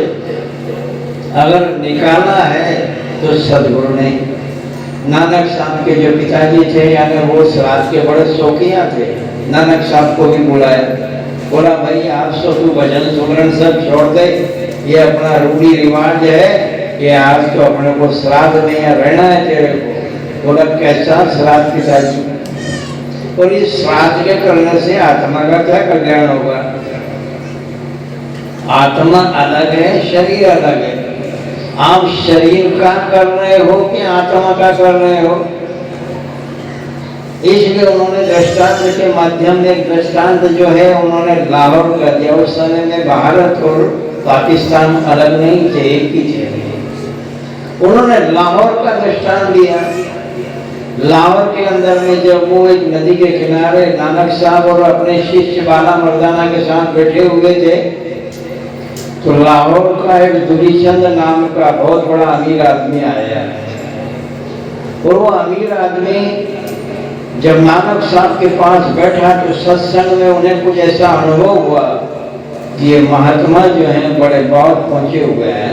अगर निकाला है तो सदगुरु ने। नानक साहब के जो पिताजी थे यानी वो श्राद्ध के बड़े शौकिया थे। नानक साहब को भी बुलाया, बोला भाई आप सो तू भजन सुमरन सब छोड़ दे, ये अपना रूढ़ी रिवाज है, ये आज तो अपने को श्राद्ध में यहाँ रहना है तेरे को। बोला कैसा श्राद्ध पिताजी? और इस श्राद्ध के करने से आत्मा का क्या कल्याण होगा? आत्मा अलग है, शरीर अलग है। आप शरीर का कर रहे हो कि आत्मा का कर रहे हो? इसलिए उन्होंने दृष्टांत के माध्यम में एक दृष्टांत जो है उन्होंने लाहौर का दिया। उस समय में भारत और पाकिस्तान अलग नहीं थे, एक ही थे। उन्होंने लाहौर का दृष्टांत दिया। लाहौर के अंदर में जब वो एक नदी के किनारे नानक साहब और अपने शिष्य बाला मर्दाना के साथ बैठे हुए थे, तो लाहौर का एक दुरीचंद नाम का बहुत बड़ा अमीर आदमी आया। और वो अमीर आदमी जब नानक साहब के पास बैठा तो सत्संग में उन्हें कुछ ऐसा अनुभव हुआ कि ये महात्मा जो हैं बड़े बहुत पहुंचे हुए हैं।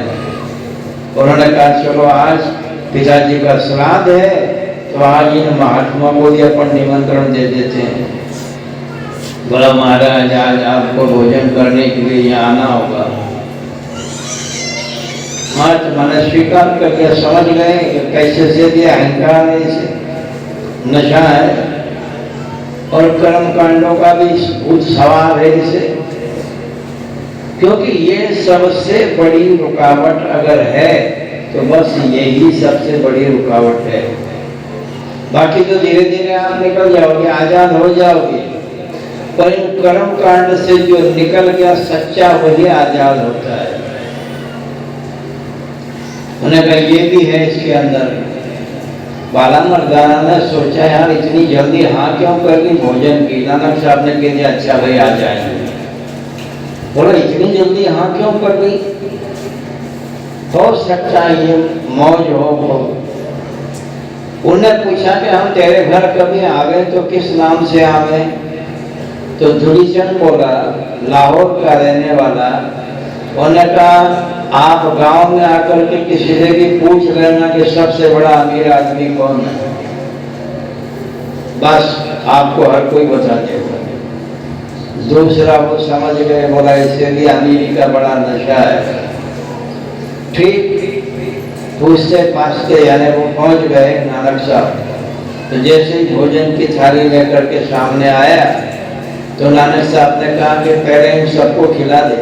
उन्होंने कहा चलो आज पिताजी का श्राद्ध है तो आज इन महात्मा को भी अपन निमंत्रण दे देते हैं। बोला महाराज आज आपको भोजन करने के लिए यहाँ आना होगा। महात्मा ने स्वीकार करके समझ गए कैसे से भी अहंकार है, इसे नशा है और कर्म कांडों का भी भूत सवार है इसे, क्योंकि ये सबसे बड़ी रुकावट अगर है तो बस यही सबसे बड़ी रुकावट है। बाकी तो धीरे धीरे आप निकल जाओगे, आजाद हो जाओगे, पर इन कर्म कांड से जो निकल गया सच्चा वही आजाद होता है। उन्हें कहा ये भी है इसके अंदर। बाला मर्दाना ने सोचा यार इतनी जल्दी हाँ क्यों कर दी भोजन की? नानक साहब ने कह दिया अच्छा भाई आ जाएंगे। बोला इतनी जल्दी हाँ क्यों कर दी? हो सकता है ये मौज हो। उन्हें पूछा कि हम तेरे घर कभी आवे तो किस नाम से आवे? तो धुरीचंद बोला लाहौर का रहने वाला। उन्होंने कहा आप गांव में आकर के किसी से भी पूछ लेना कि सबसे बड़ा अमीर आदमी कौन है, बस आपको हर कोई बता देगा। दूसरा वो समझ गए, बोला इससे भी अमीरी का बड़ा नशा है। ठीक पूछते पाछते यानी वो पहुंच गए नानक साहब। तो जैसे ही भोजन की थाली लेकर के सामने आया तो नानक साहब ने कहा कि पहले इन सबको खिला दे।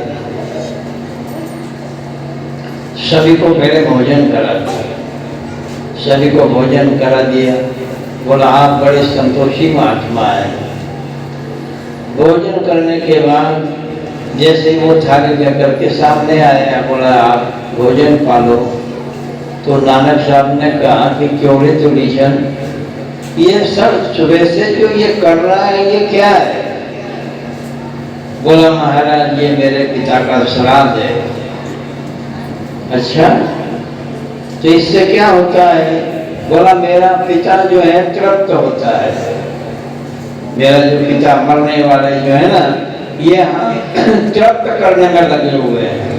सभी को पहले भोजन करा दिया, सभी को भोजन करा दिया। बोला आप बड़े संतोषी महात्मा है। भोजन करने के बाद जैसे ही वो थाली लेकर के सामने आया, बोला आप भोजन पालो। तो नानक साहब ने कहा कि क्यों रे तुलीचन, ये सब सुबह से जो ये कर रहा है ये क्या है? बोला महाराज ये मेरे पिता का श्राद्ध है। अच्छा तो इससे क्या होता है? बोला मेरा पिता जो है तृप्त होता है। मेरा जो पिता मरने वाले जो है ना ये हम तृप्त करने में लगे हुए हैं।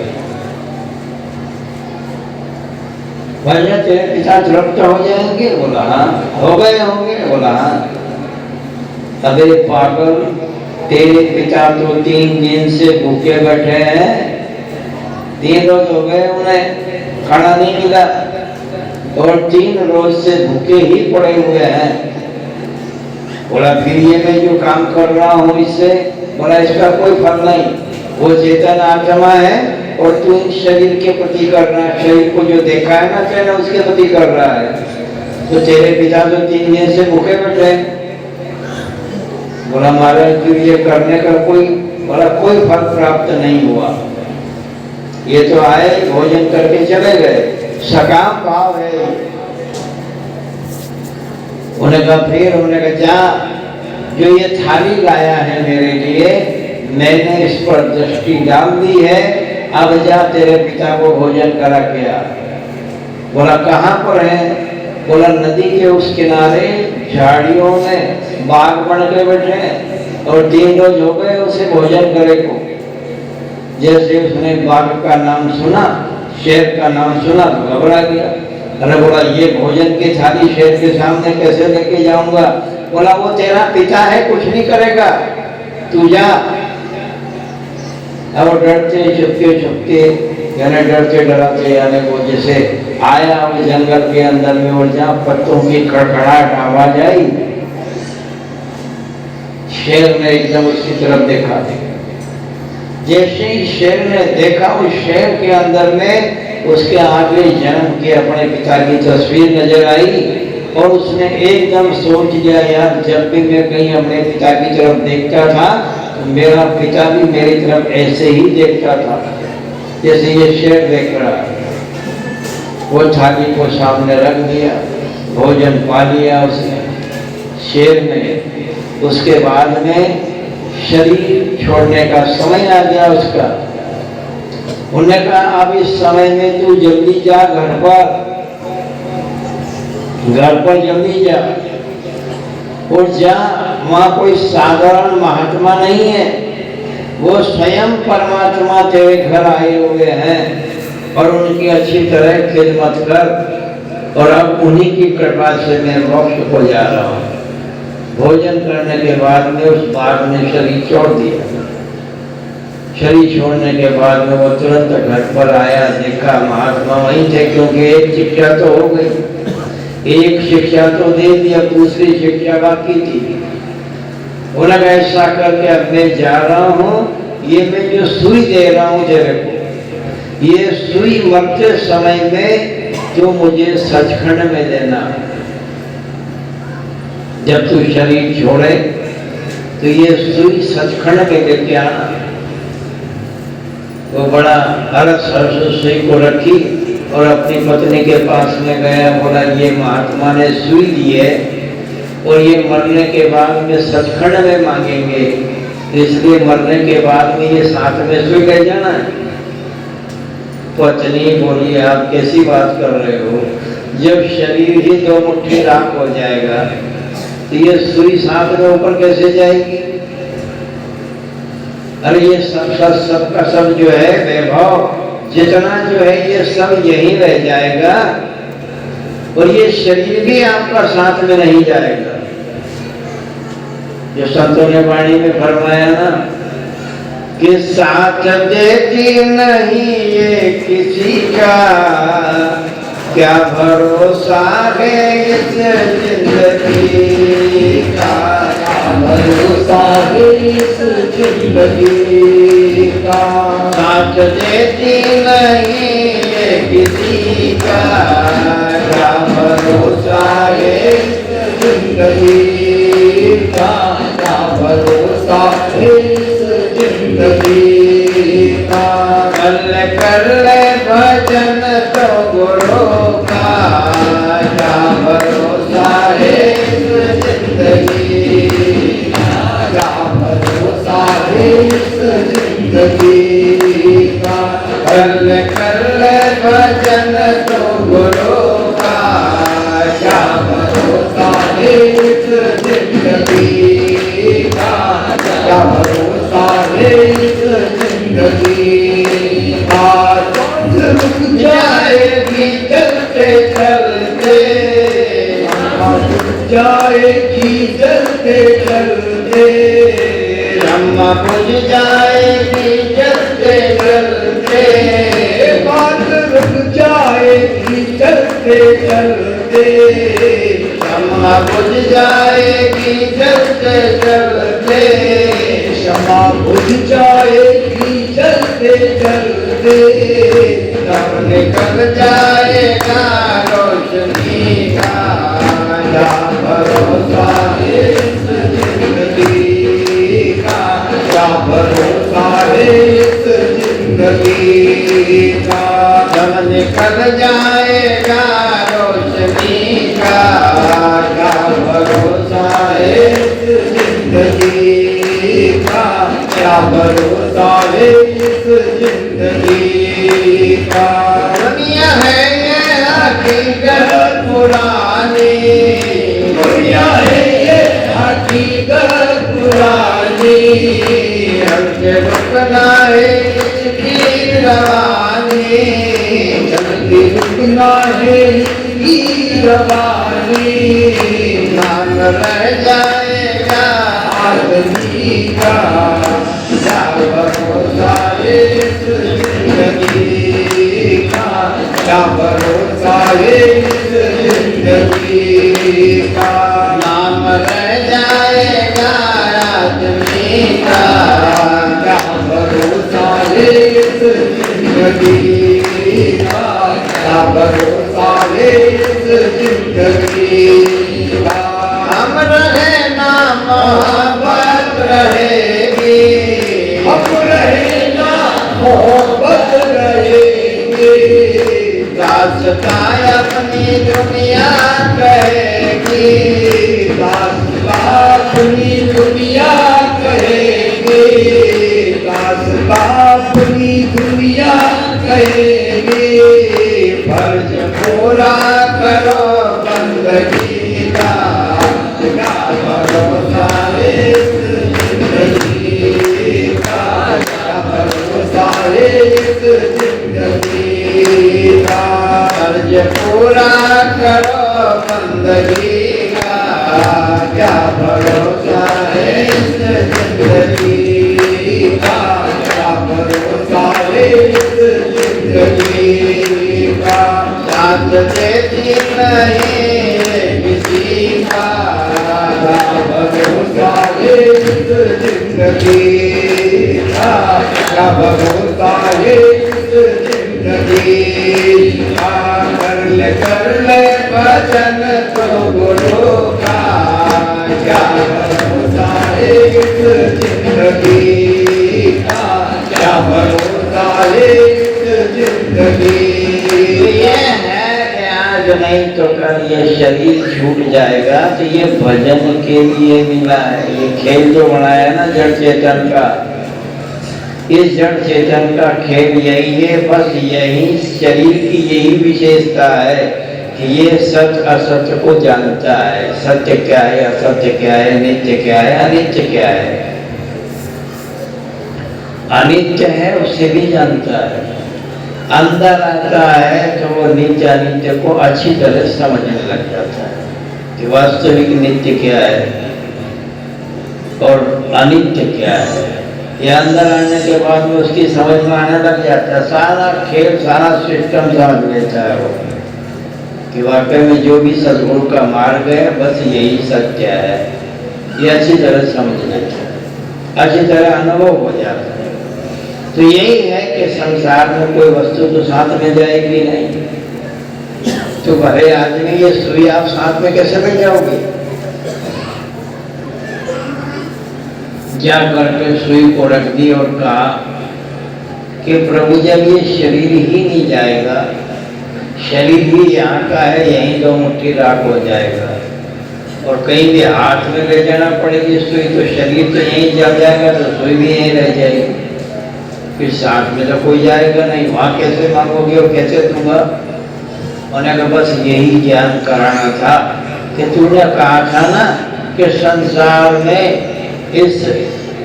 भैया तेरे पिता तृप्त हो जाएंगे? बोला हाँ। हो गए होंगे? बोला हाँ। अबे पागल, तेरे पिता तो 3 दिन से भूखे बैठे हैं, 3 रोज हो गए उन्हें खाना नहीं मिला और 3 रोज से भूखे ही पड़े हुए हैं। बोला फिर ये मैं जो काम कर रहा हूँ इससे? बोला इसका कोई फल नहीं, वो चेतन आत्मा है और तू इस शरीर के प्रति कर रहा है, शरीर को जो देखा है ना तेने उसके प्रति कर रहा है। तो तेरे पिता तो 3 दिन से भूखे बैठे। बोला महाराज फिर ये करने का कोई फल प्राप्त नहीं हुआ। ये तो आए भोजन करके चले गए, सकाम भाव है। उन्हें कहा फिर उन्होंने कहा जा जो ये थाली लाया है मेरे लिए मैंने इस पर दृष्टि डाल दी है, अब जा तेरे पिता को भोजन करा के आ। बोला कहाँ पर है? बोला नदी के उस किनारे झाड़ियों में बाग बन के बैठे और 3 रोज हो गए उसे भोजन करे को। जैसे उसने बाघ का नाम सुना, शेर का नाम सुना तो घबरा गया। अरे बोला ये भोजन की थाली शेर के सामने कैसे लेके जाऊंगा? बोला वो तेरा पिता है, कुछ नहीं करेगा, तू जा। अब डरते छुपके यानी डरते डराते यानी वो जैसे आया वो जंगल के अंदर में और जहाँ पत्तों की खड़खड़ाहट आवाज आई शेर ने एकदम उसकी तरफ देखा। जैसे ही शेर ने देखा, उस शेर के अंदर में उसके आगे जन्म के अपने पिता की तस्वीर नजर आई और उसने एकदम सोच लिया, यार जब भी मैं कहीं अपने पिता की तरफ देखता था तो मेरा पिता भी मेरी तरफ ऐसे ही देखता था जैसे ये शेर देख रहा है। वो थाली को सामने रख दिया, भोजन पा लिया उसने, शेर ने। उसके बाद में शरीर छोड़ने का समय आ गया उसका। उन्होंने कहा अब इस समय में तू जल्दी जा घर पर जल्दी जा और जा, वहां कोई साधारण महात्मा नहीं है, वो स्वयं परमात्मा तेरे घर आए हुए हैं और उनकी अच्छी तरह खिदमत कर और अब उन्हीं की कृपा से मैं मोक्ष को जा रहा हूँ। भोजन करने के बाद में उस बाघ ने शरीर छोड़ दिया। शरीर छोड़ने के बाद में वो तुरंत घर पर आया, देखा महात्मा वहीं थे, क्योंकि एक शिक्षा तो हो गई, एक शिक्षा तो दे दिया, दूसरी शिक्षा बाकी थी। उन्होंने ऐसा करके अब मैं जा रहा हूँ, ये मैं जो सुई दे रहा हूँ तेरे को, ये सुई मरते समय में जो मुझे सचखंड में देना। जब तू शरीर छोड़े तो ये सुई सचखंड में लेके आना। वो बड़ा हर्ष सुई को रखी और अपनी पत्नी के पास में गया, बोला ये महात्मा ने सुई दी है और ये मरने के बाद में सचखंड में मांगेंगे, इसलिए मरने के बाद में ये साथ में सुई ले जाना है। पत्नी बोली आप कैसी बात कर रहे हो, जब शरीर ही 2 मुट्ठी राख हो जाएगा तो ये सुई साथ में ऊपर कैसे जाएगी। अरे ये सब का सब जो है वैभव जितना जो है ये सब यही रह जाएगा और ये शरीर भी आपका साथ में नहीं जाएगा। जो संतों ने वाणी में फरमाया ना कि साथ देती नहीं ये किसी का, क्या भरोसा है इस जिंदगी का, भरोसा है इस जिंदगी का। साथ देती नहीं ये किसी का, क्या भरोसा है इस जिंदगी का, क्या भरोसा है इस जिंदगी का। कर ले भजन तो गुरु का, क्या भरोसा है इस जिंदगी का, क्या भरोसा है इस जिंदगी का। कर ले भजन तो गुरु का, क्या भरोसा है इस जिंदगी का, क्या भरोसा है इस जिंदगी। रुक जाएगी चलते चलते, रुक जाएगी चलते चलते, ब्रह्मा बुझ जाएगी चलते चलते, बात रुक जाएगी चलते चलते, ब्रह्मा बुझ जाएगी चलते चलते, क्षमा बुझ जाएगी चलते चलते, तब निकल जाएगा रोशनी का, क्या भरोसा है इस जिंदगी का, क्या भरोसा है इस जिंदगी का। तब निकल जाएगा रोशनी का, क्या भरोसा है इस जिंदगी का, क्या भरोसा है इस जिंदगी का। दुनिया है ये हकीकत पुरानी, दुनिया है ये हकीकत पुरानी, हमसे रुकना है इसकी रवानी, जल्दी रुकना है इसकी रवानी, नाम रह जाएगा आदमी का, क्या भरोसा है इस जिंदगी का, क्या भरोसा है इस जिंदगी का। नाम रह जाएगा दासता अपनी दुनिया कहेगी, दासता अपनी दुनिया कहेगी, दासता अपनी दुनिया कहेगी। फर्ज पूरा करो बंदगी का, क्या भरोसा इस जिंदगी का, क्या भरोसा इस जिंदगी का। फर्ज पूरा करो बंदगी का, क्या भरोसा इस जिंदगी का, क्या भरोसा इस जिंदगी का। साथ देती नहीं किसी का, क्या भरोसा इस जिंदगी का, क्या भरोसा इस जिंदगी का। कर ले भजन तो गुरु का, क्या भरोसा इस जिंदगी का, क्या भरोसा इस जिंदगी। ये है कि आज नहीं तो कल ये शरीर छूट जाएगा, तो ये भजन के लिए मिला है। ये खेल जो बनाया ना जड़ चेतन का, इस जड़ चेतन का खेल यही है। बस यही शरीर की यही विशेषता है कि ये सत्य असत्य को जानता है। सत्य क्या है, असत्य क्या है, नित्य क्या है, अनित्य क्या है। अनित्य है उसे भी जानता है। अंदर आता है तो वो नित्य अनित्य को अच्छी तरह समझने लग जाता है कि वास्तविक नित्य क्या है और अनित्य क्या है। ये अंदर आने के बाद में उसकी समझ में आने लग जाता है। सारा खेल, सारा सिस्टम समझ लेता है वो कि वाकई में जो भी सदगुरु का मार्ग है बस यही सत्य है। ये अच्छी तरह समझ लेता है, अच्छी तरह अनुभव हो जाता है। तो यही है कि संसार में कोई वस्तु तो साथ में जाएगी नहीं। तो भले आदमी ये सुई आप साथ में कैसे ले जाओगे? जा करके सुई को रख दी और कहा कि प्रभु जब ये शरीर ही नहीं जाएगा, शरीर भी यहाँ का है, यहीं दो मुट्ठी राख हो जाएगा और कहीं भी हाथ में ले जाना पड़ेगी सुई, तो शरीर तो यहीं जल जाएगा तो सुई भी यहीं रह जाएगी। फिर साथ में तो कोई जाएगा नहीं, वहाँ कैसे मांगोगे और कैसे दूंगा? उन्होंने कहा बस यही ज्ञान कराना था कि तूने कहा था ना कि संसार में इस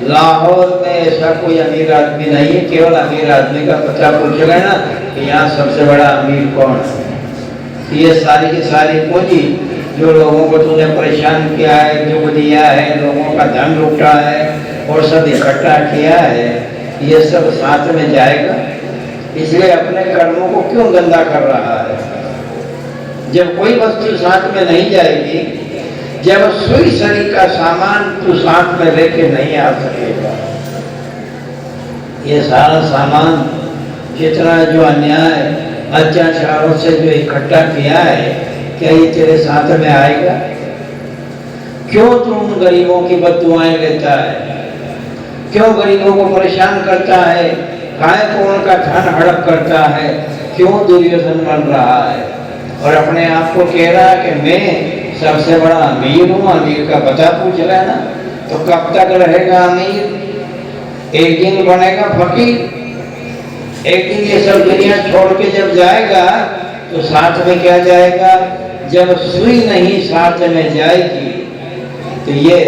लाहौर में ऐसा कोई अमीर आदमी नहीं है। केवल अमीर आदमी का पता पूछ लेना कि यहाँ सबसे बड़ा अमीर कौन है। ये सारी की सारी पूंजी जो लोगों को तूने परेशान किया है, जो दिया है, लोगों का धन लूटा है और सब इकट्ठा किया है, ये सब साथ में जाएगा। इसलिए अपने कर्मों को क्यों गंदा कर रहा है? जब कोई वस्तु साथ में नहीं जाएगी, जब सुई सरी का सामान तू साथ में लेके नहीं आ सकेगा। ये सारा सामान जितना जो अन्याय अत्याचारों से जो इकट्ठा किया है, क्या ये तेरे साथ में आएगा? क्यों तू उन गरीबों की बद्दुआएं लेता है? क्यों गरीबों को परेशान करता है? काय को उनका धन हड़प करता है? क्यों दुर्योधन बन रहा है और अपने आप को कह रहा है कि मैं सबसे बड़ा अमीर हूँ? अमीर का पता पूछ लेना। तो कब तक रहेगा अमीर? एक दिन बनेगा फकीर। एक दिन ये सब दुनिया छोड़ के जब जाएगा तो साथ में क्या जाएगा? जब सुई नहीं साथ में जाएगी तो ये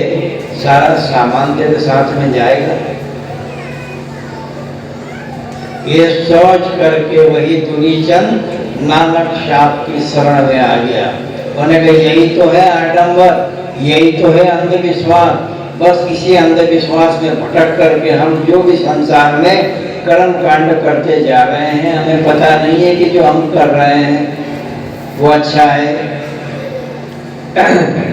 सारा सामान तेरे साथ में जाएगा। ये सोच करके वही दुरीचंद नानक साहब की शरण में आ गया। उन्होंने कहा यही तो है आडंबर, यही तो है अंधविश्वास। बस इसी अंधविश्वास में भटक करके हम जो भी संसार में कर्म कांड करते जा रहे हैं, हमें पता नहीं है कि जो हम कर रहे हैं वो अच्छा है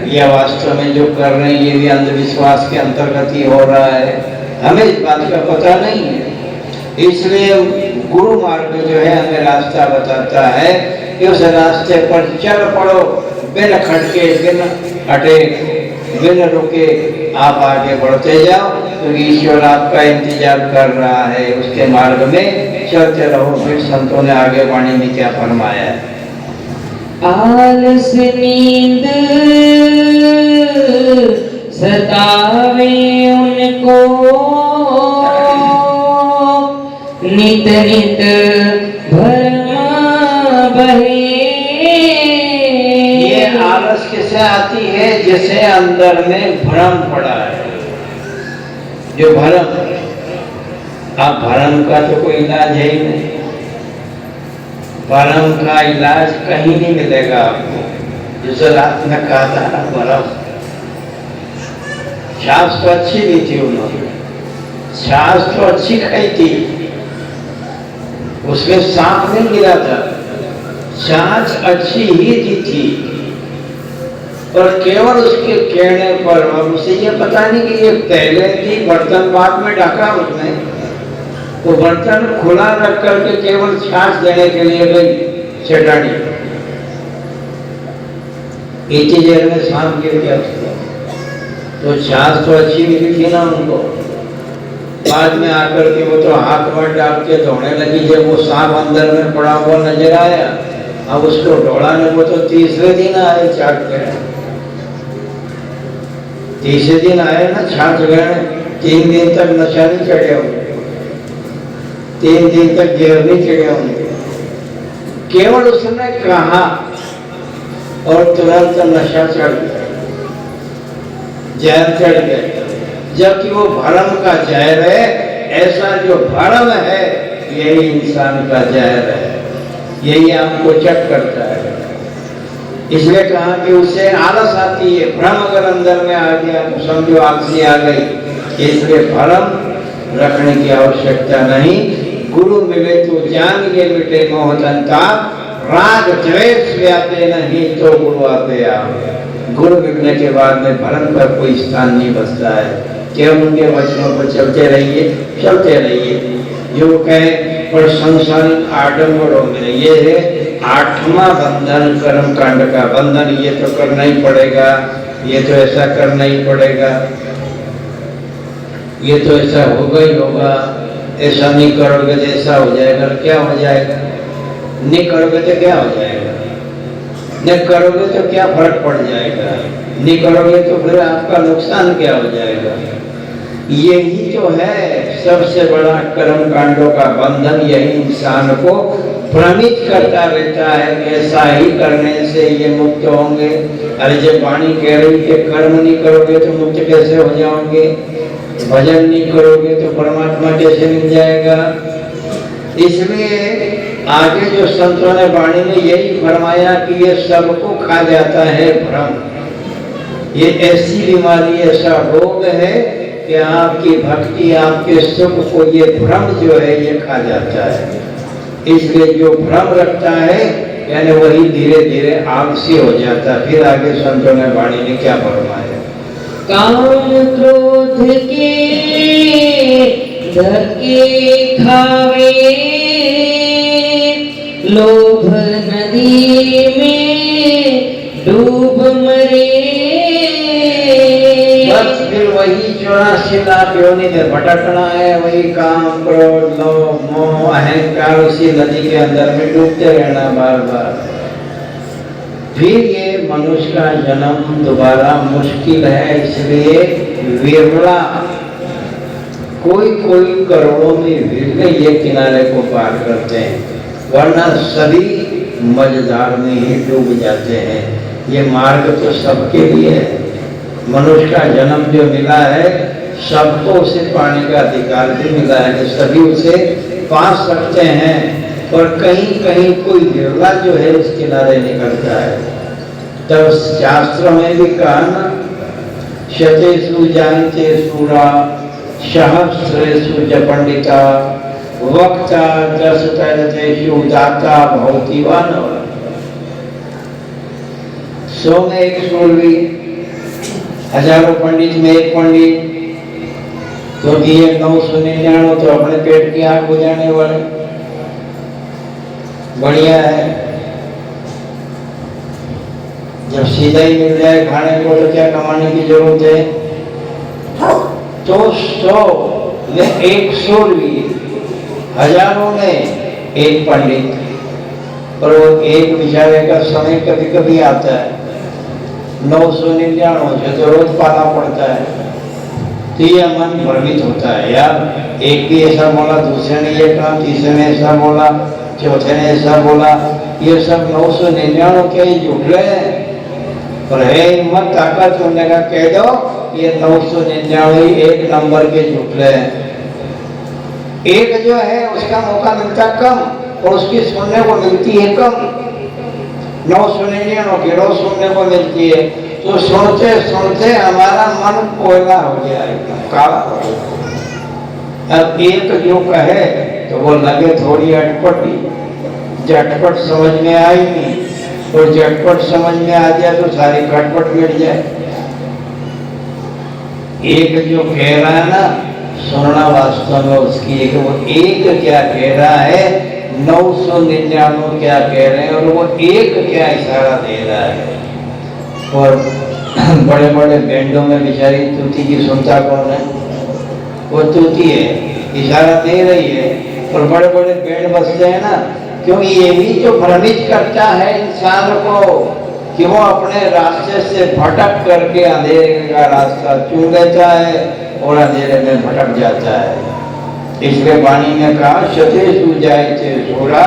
या वास्तव में जो कर रहे हैं ये भी अंधविश्वास के अंतर्गत ही हो रहा है। हमें इस बात का पता नहीं है। इसलिए गुरु मार्ग जो है हमें रास्ता बताता है कि उस रास्ते पर चल पड़ो, बिन खटके, बिन हटे, बिन रुके आप आगे बढ़ते जाओ, तो ईश्वर आपका इंतजार कर रहा है। उसके मार्ग में चलते रहो। फिर संतों ने आगे वाणी में क्या फरमाया है? आलस नींद सतावे उनको, नित नित भरम बहे। ये आलस किसे आती है? जिसे अंदर में भ्रम पड़ा है, जो भ्रम। अब भ्रम का तो कोई इलाज है ही नहीं। भ्रम का इलाज कहीं नहीं मिलेगा आपको। जिसे रात में कहा था ना भ्रम, छाछ तो अच्छी दी थी उन्होंने, छाछ तो अच्छी खाई थी, उसमें सांप नहीं गिरा था, छाछ अच्छी ही दी थी। और केवल उसके कहने पर, अब उसे ये पता नहीं कि ये पहले थी, बर्तन बाद में ढका उसने, वो बर्तन खुला रख करके केवल छाछ देने के लिए गई सेठानी, इतनी देर में सांप गिर गया उसका। तो छाछ तो अच्छी मिली थी ना उनको। बाद में आकर के वो तो हाथ में डाल के धोने लगी, जब वो सांप अंदर में पड़ा हुआ नजर आया, अब उसको ढोड़ाने वो तो तीसरे दिन आए चाट के। तीसरे दिन आए ना छाछ गए, 3 दिन तक नशा नहीं चढ़े होंगे, 3 दिन तक जहर नहीं चढ़े होंगे। केवल उसने कहा और तुरंत नशा चढ़ गया, जहर चढ़ गया। जबकि वो भरम का जहर है। ऐसा जो भरम है यही इंसान का जहर है, यही आपको चट करता है। इसलिए कहा कि उसे आलस आती है। भ्रम अगर अंदर में आ गया तो समझो आलसी आ गई। इसलिए भ्रम रखने की आवश्यकता नहीं। गुरु मिले तो जान ये मिटे मोह संताप, राग द्वेष व्यापे नहीं तो गुरु आपे आप। गुरु मिलने के बाद में भ्रम का कोई स्थान नहीं बचता है। केवल उनके वचनों पर चलते रहिए, चलते रहिए। जो कहे पर संसारिक आडम्बरों में ये है 8वां बंधन, कर्म कांड का बंधन। ये तो करना ही पड़ेगा, ये तो ऐसा करना ही पड़ेगा, ये तो ऐसा होगा ही होगा, ऐसा नहीं करोगे तो ऐसा हो जाएगा। क्या हो जाएगा? नहीं करोगे तो क्या हो जाएगा? नहीं करोगे तो क्या फर्क पड़ जाएगा? नहीं करोगे तो फिर आपका नुकसान क्या हो जाएगा? यही तो है सबसे बड़ा कर्म कांडों का बंधन। यही इंसान को भ्रमित करता रहता है कि ऐसा ही करने से ये मुक्त होंगे। अरे जब वाणी कह रही है कर्म नहीं करोगे तो मुक्त कैसे हो जाओगे, भजन नहीं करोगे तो परमात्मा कैसे मिल जाएगा। इसलिए आगे जो संतों ने वाणी में यही फरमाया कि ये सबको खा जाता है भ्रम। ये ऐसी बीमारी, ऐसा रोग है कि आपकी भक्ति, आपके सुख को ये भ्रम जो है ये खा जाता है। इसलिए जो भ्रम रखता है यानी वही धीरे धीरे आलसी हो जाता है। फिर आगे संतों ने वाणी में क्या फरमाया? काम क्रोध के धक्के खावे, लोभ नदी में डूब मरे। बस फिर वही 84 लाख योनि में भटकना है। वही काम, क्रोध, लोभ, मोह, अहंकार उसी नदी के अंदर में डूबते रहना बार बार। फिर ये मनुष्य का जन्म दोबारा मुश्किल है। इसलिए विरला, कोई कोई करोड़ों में विरले ये किनारे को पार करते हैं, वरना सभी मझधार में ही डूब जाते हैं। ये मार्ग तो सबके लिए है। मनुष्य का जन्म जो मिला है सबको उसे पाने का अधिकार भी मिला है कि सभी उसे पा सकते हैं। और कहीं कहीं कोई विरला जो है उस किनारे निकलता है। तब शास्त्रों में भी कहा ना, शतेषु जानते सूरा सहस्रेषु च पंडिता वक्ता दशतेषु दाता भवतिवान। 100 में एक सूरवी, हजारों पंडित में एक पंडित। क्योंकि ये 999 तो अपने पेट की आग बुझाने वाले बढ़िया है। जब सीधा ही मिल जाए खाने को तो क्या कमाने की जरूरत है। तो 100 में एक सूरवी हजारों ने एक पंडित, और वो एक बेचारे का समय कभी कभी आता है 999 से तो रोज पाना पड़ता है। तो ये मन भ्रमित होता है, यार एक भी ऐसा बोला, दूसरे ने ये कहा, तीसरे ने ऐसा बोला, चौथे ने ऐसा बोला, ये सब 999 के ही जुट रहे हैं। और है हिम्मत ताकत होने का कह दो, ये 999 एक नंबर के जुट रहे हैं। एक जो है उसका मौका मिलता कम और उसकी सुनने को मिलती है कम। 999 की रोज सुनने को मिलती है, तो सुनते सुनते हमारा मन कोयला हो गया, एकदम काला हो गया। अब एक जो कहे तो वो लगे थोड़ी अटपटी, झटपट समझ में आई नहीं, और झटपट समझ में आ जाए तो सारी खटपट मिट जाए। एक जो कह रहा है ना, सुनना वास्तव में उसकी एक, वो एक क्या कह रहा है, 999 क्या कह रहे हैं, और वो एक क्या इशारा दे रहा है। और बड़े बड़े बैंडों में बेचारी तूती की सुनता कौन है, वो तूती है, इशारा दे रही है। और बड़े बड़े बैंड बजते हैं ना, क्योंकि ये भी जो भ्रमित करता है इंसान को कि वो अपने रास्ते से भटक करके अंधेरे का रास्ता चुन लेता है और अंधेरे में भटक जाता है। इसलिए वाणी ने कहा, शतेषु जायते शूरा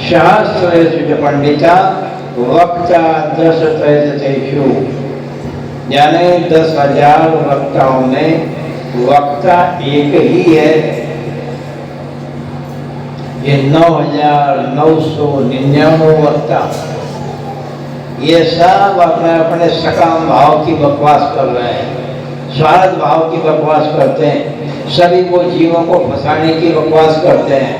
सहस्रेषु पंडिता वक्ता 10,000 यानी 10,000 वक्ताओं में वक्ता एक ही है। ये 9,999 वक्ता, ये सब अपने अपने सकाम भाव की बकवास कर रहे हैं, स्वार्थ भाव की बकवास करते हैं, सभी को जीवों को फंसाने की बकवास करते हैं।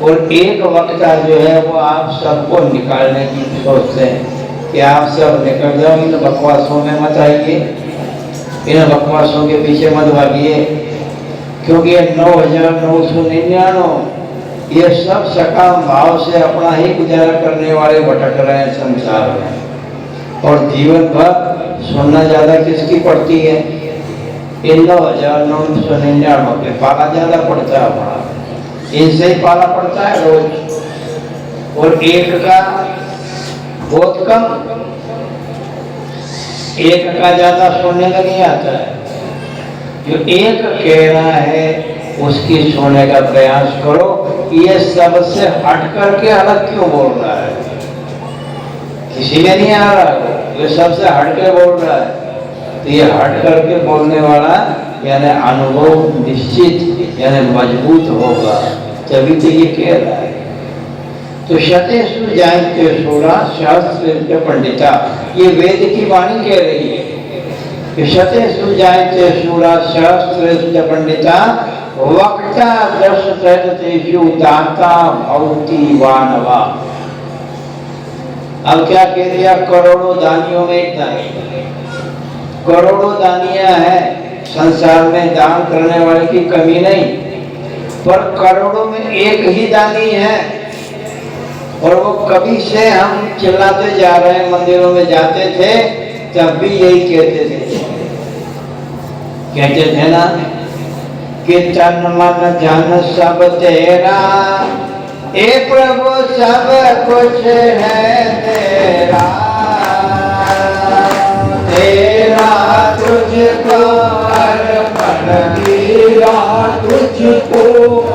और एक वक्ता जो है वो आप सबको निकालने की सोचते हैं कि आप सब निकल जाओ, इन बकवासों में मत आइए, इन बकवासों के पीछे मत भागिए, क्योंकि ये 9,999 ये सब सकाम भाव से अपना ही गुजारा करने वाले भटक रहे हैं संसार में। और जीवन भर सुनना ज्यादा किसकी पड़ती है, इन 9,999 पे पाला ज्यादा पड़ता है अपना, इनसे ही पाला पड़ता है रोज। और एक का बहुत कम, एक का ज्यादा सुनने का नहीं आता है। जो एक कह रहा है उसकी सुनने का प्रयास करो, ये सबसे हट करके अलग क्यों बोल रहा है, किसी में नहीं आ रहा है, ये सबसे हट के बोल रहा है। तो ये हट करके बोलने वाला यानी अनुभव निश्चित यानी मजबूत होगा, तभी तो ये कह रहा है। तो शतेषु जायते शूरा सहस्रेषु पंडिता, ये वेद की वाणी कह रही है कि शतेषु जायते शूरा सहस्रेषु पंडिता वक्ता 10,000 दाता भवति वानवा। अब क्या कह दिया, करोड़ों दानियों में एक दानी, करोड़ों दानियां हैं संसार में, दान करने वाले की कमी नहीं, पर करोड़ों में एक ही दानी है। और वो कभी से हम चिल्लाते जा रहे हैं, मंदिरों में जाते थे तब भी यही कहते थे ना कि तन मन धन सब तेरा, ए प्रभु सब कुछ है तेरा, तेरा तुझको अर्पण किया, तुझको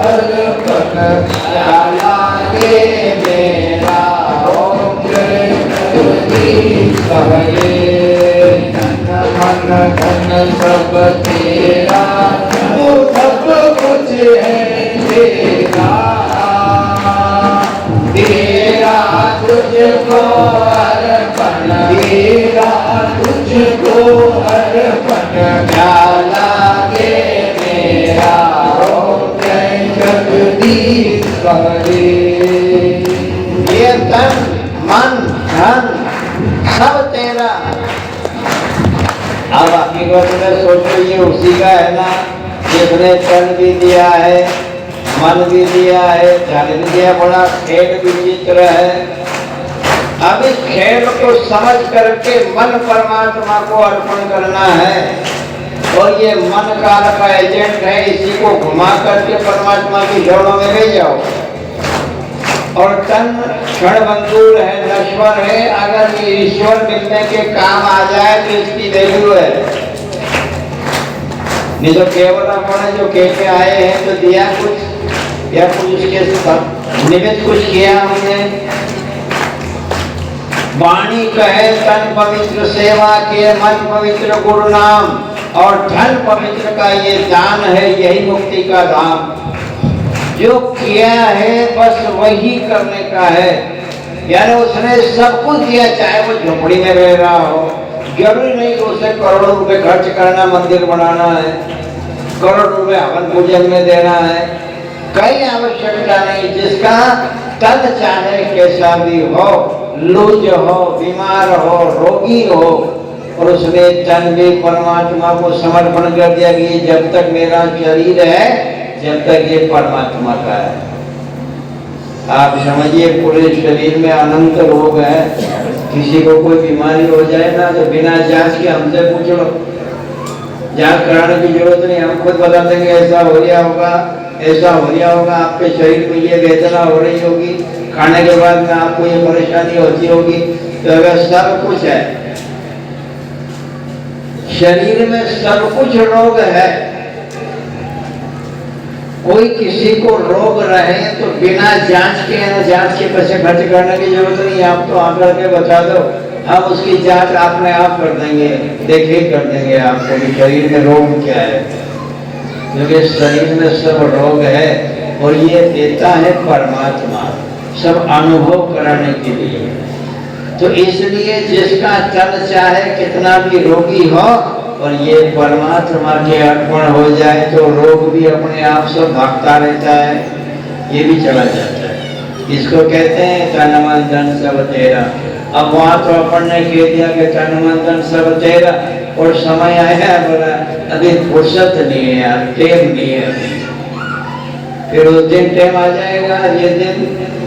अर्पण किया, लागे मेरा ओम जगदीश हरे। तन मन धन सब तेरा, तू सब कुछ है तेरा, तेरा तुझको अर्पण, तेरा तुझको अर्पण, क्या लागे मेरा ओम जय जगदीश हरे। ये तन मन धन सब तेरा। अब हकीकत में सोचो ये उसी का है ना, जिसने तन भी दिया है, मन भी दिया है, धन भी दिया, बड़ा खेल विचित्र है। अब इस खेल को समझ करके मन परमात्मा को अर्पण करना है, और ये मन काल का एजेंट है, इसी को घुमा करके परमात्मा की जड़ों में ले जाओ। और तन क्षणभंगुर है, नश्वर है, अगर ये ईश्वर मिलने के काम आ जाए तो इसकी वैल्यू है। नहीं तो केवल अपने जो कहते आए हैं तो दिया कुछ या कुछ उसके निमित्त कुछ किया हमने। वाणी कहे तन पवित्र, सेवा के मन पवित्र, गुरु नाम और धन पवित्र का ये दान है, यही मुक्ति का धाम। जो किया है बस वही करने का है, यानी उसने सब कुछ दिया, चाहे वो झोपड़ी में रह रहा हो। जरूरी नहीं कि उसे करोड़ों रुपए खर्च करना, मंदिर बनाना है, करोड़ रुपए हवन पूजन में देना है, कई आवश्यकता नहीं। जिसका तन चाहे कैसा भी हो, लूज हो, बीमार हो, रोगी हो, और उसने तन भी परमात्मा को समर्पण कर दिया कि जब तक मेरा शरीर है, जब तक ये परमात्मा का है। आप समझिए पूरे शरीर में अनंत रोग है। किसी को कोई बीमारी हो जाए ना तो बिना जांच के हमसे पूछ लो, जांच कराने की जरूरत नहीं, हम खुद बता देंगे ऐसा हो रहा होगा, ऐसा हो रहा होगा, आपके शरीर में ये वेदना हो रही होगी, खाने के बाद में आपको ये परेशानी होती होगी। तो अगर सब कुछ है, शरीर में सब कुछ रोग है, कोई किसी को रोग रहे तो बिना जांच के ना, जांच के पैसे खर्च करने की जरूरत नहीं। आप तो आकर के बता दो, हम उसकी जांच अपने आप कर देंगे, देखे कर देंगे आपको कि शरीर में रोग क्या है, क्योंकि शरीर में सब रोग है और ये देता है परमात्मा, सब अनुभव कराने के लिए। तो इसलिए जिसका तन चाहे कितना भी रोगी हो और ये परमात्मा के अर्पण हो जाए तो रोग भी अपने आप से भागता रहता है, ये भी चला जाता है। इसको कहते हैं तन मन धन सब तेरा। अब वहां तो अपन ने कह दिया कि तन मन धन सब तेरा, और समय आया बोला अभी फुर्सत नहीं है यार, टेम नहीं है। फिर उस दिन टेम आ जाएगा, ये दिन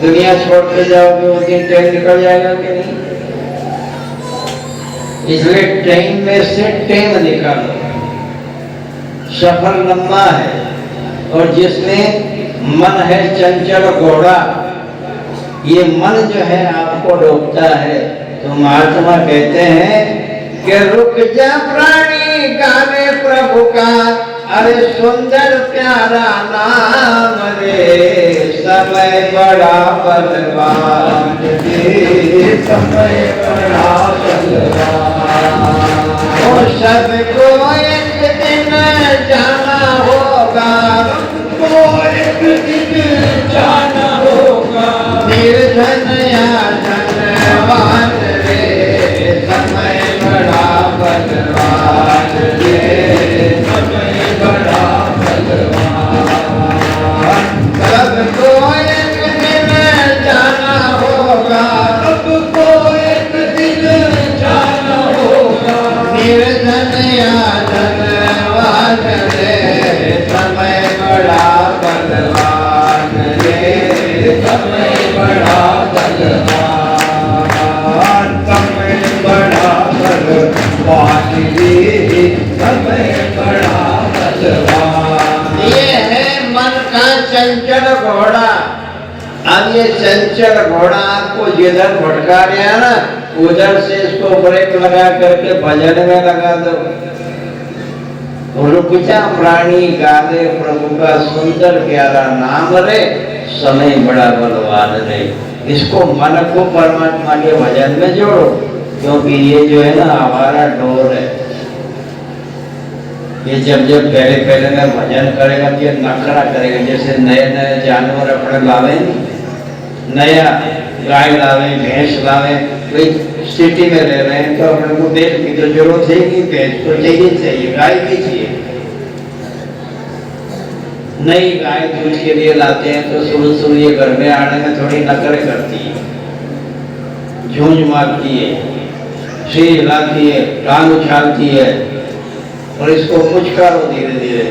दुनिया छोड़ के जाओगे, उस दिन टेम निकल जाएगा कि नहीं। इसलिए ट्रेन में से टेम निकालो, सफर लंबा है। और जिसमें मन है चंचल घोड़ा, ये मन जो है आपको रोकता है। तो महात्मा कहते हैं कि रुक जा प्राणी, गाने प्रभु का, अरे सुंदर प्यारा नाम रे, समय बड़ा बलवान रे, समय बड़ा बलवान। सबको एक दिन जाना होगा, सबको एक दिन जाना होगा, निर्धन या धनवान रे, समय बड़ा बलवान रे, समय बड़ा बलवान। सबको एक दिन जाना होगा, सबको एक दिन जाना होगा, निर्धन या धनवान रे, समय बड़ा बलवान रे, समय बड़ा बलवान, समय बड़ा बलवान रे, समय बड़ा बलवान। ये है मन का चंचल घोड़ा। अब ये चंचल घोड़ा आपको जिधर भटका गया ना, उधर से इसको ब्रेक लगा करके भजन में लगा दो। रुक जा प्राणी, गावे प्रभु का सुंदर प्यारा नाम रे, समय बड़ा बलवान रे। इसको मन को परमात्मा के भजन में जोड़ो, क्योंकि ये जो है ना हमारा डोर है। ये जब जब पहले पहले में भजन करेगा तो ये नखरा करेगा। जैसे नए नए जानवर अपने लावे, नया गाय लावे, भैंस लावे, कोई सिटी में रह रहे हैं तो अपने को भैंस की तो जरूरत है कि भैंस तो चाहिए, गाय भी चाहिए। नई गाय दूध के लिए लाते हैं तो शुरू शुरू ये घर में आने में थोड़ी नखरे करती है, झूंझ मारती है, सिर हिलाती है, टांग उछालती है, और इसको पुचकारो धीरे धीरे।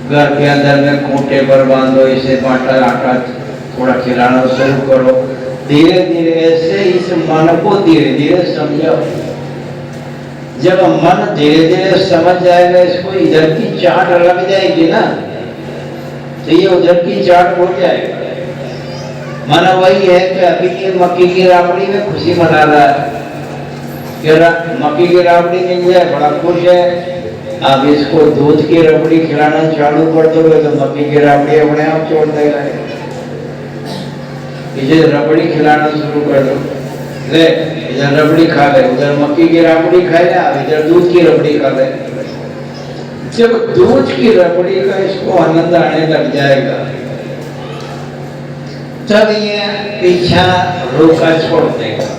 घर के अंदर में खूंटे पर बांधो, इसे बाटा आटा थोड़ा खिलाना शुरू करो, धीरे धीरे ऐसे इस मन को धीरे धीरे समझाओ। जब मन धीरे धीरे समझ जाएगा, इसको इधर की चाट लग जाएगी ना, तो ये उधर की चाट हो जाएगा। मन वही है कि अभी ये मक्की की राबड़ी में खुशी मना रहा है कि मक्की की राबड़ी मिल जाए, बड़ा खुश है। अब इसको दूध की रबड़ी खिलाना चालू कर दोगे तो मक्की की राबड़ी अपने आप छोड़ देगा। इसे रबड़ी खिलाना शुरू कर दो, ले इधर रबड़ी खा ले, उधर मक्की की राबड़ी खाएगा, इधर दूध की रबड़ी खा ले। जब दूध की रबड़ी का इसको आनंद आने लग जाएगा, तब ये पीछा रोका छोड़ देगा।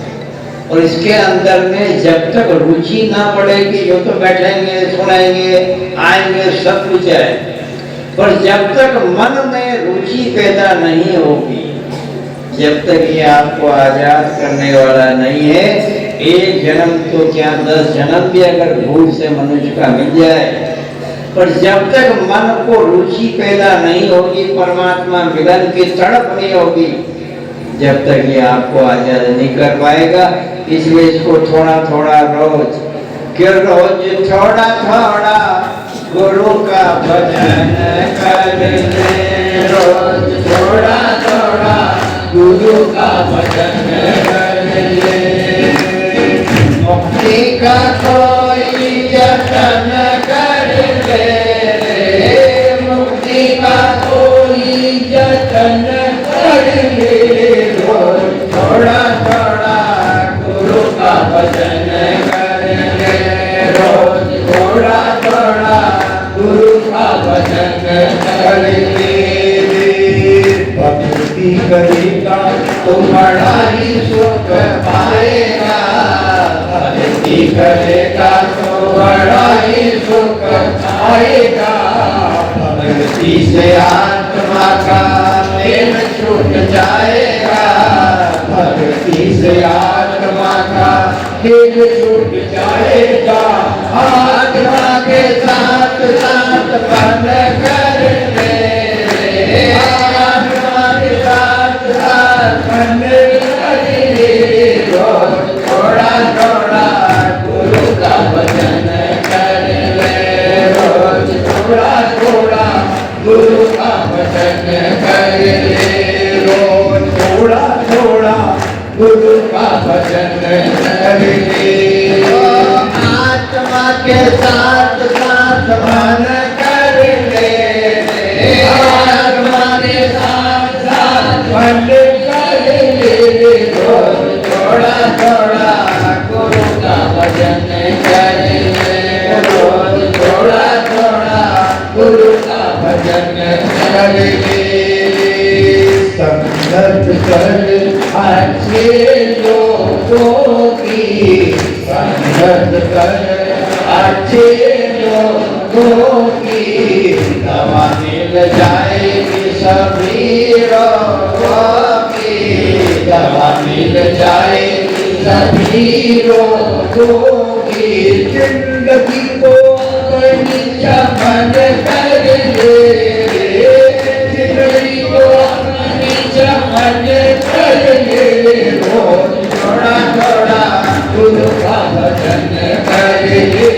और इसके अंदर में जब तक रुचि ना बढ़ेगी, जो तो बैठेंगे, सुनेंगे, आएंगे, सब कुछ है, पर जब तक मन में रुचि पैदा नहीं होगी, जब तक ये आपको आजाद करने वाला नहीं है, एक जन्म तो क्या 10 जन्म भी अगर भूल से मनुष्य का मिल जाए, पर जब तक मन को रुचि पैदा नहीं होगी, परमात्मा मिलन की तड़प नहीं होगी, जब तक ये आपको आजाद नहीं कर पाएगा। इसलिए इसको थोड़ा थोड़ा रोज थोड़ा थोड़ा गुरु का भजन कर ले, रोज थोड़ा थोड़ा गुरु का भजन कर ले। मुक्ति का कोई जतन कर ले, मुक्ति का कोई जतन कर ले, रोज थोड़ा थोड़ा गुरु का भजन कर ले, रोज थोड़ा थोड़ा गुरु का भजन कर ले। भक्ति करेगा तो बड़ा ही सुख पाएगा, भक्ति करेगा तो बड़ा ही सुख पाएगा। भक्ति से आत्मा का प्रेम छूट जाएगा, भक्ति से आत्मा का प्रेम छूट जाएगा। आत्मा के साथ साथ बंद कर ले, आत्मा के साथ साथ बंद कर ले, रोज थोड़ा थोड़ा गुरु का भजन कर ले, रोज थोड़ा थोड़ा गुरु का भजन कर ले, रोज थोड़ा थोड़ा गुरु का भजन कर ले। आत्मा के साथ साथ मन कर ले, आत्मा के साथ साथ मन कर ले, रोज थोड़ा थोड़ा गुरु का भजन कर ले, रोज थोड़ा थोड़ा गुरु का भजन कर ले। संगत कर अच्छे लोगों की, संगत कर अच्छे लोगों की, दवा मिल जाएगी सभी रोगों की, दवा मिल जाएगी सभी रोगों की। जिंदगी को अपनी चमन कर ले, जिंदगी को अपनी चमन कर ले, रोज थोड़ा थोड़ा गुरु का भजन कर ले,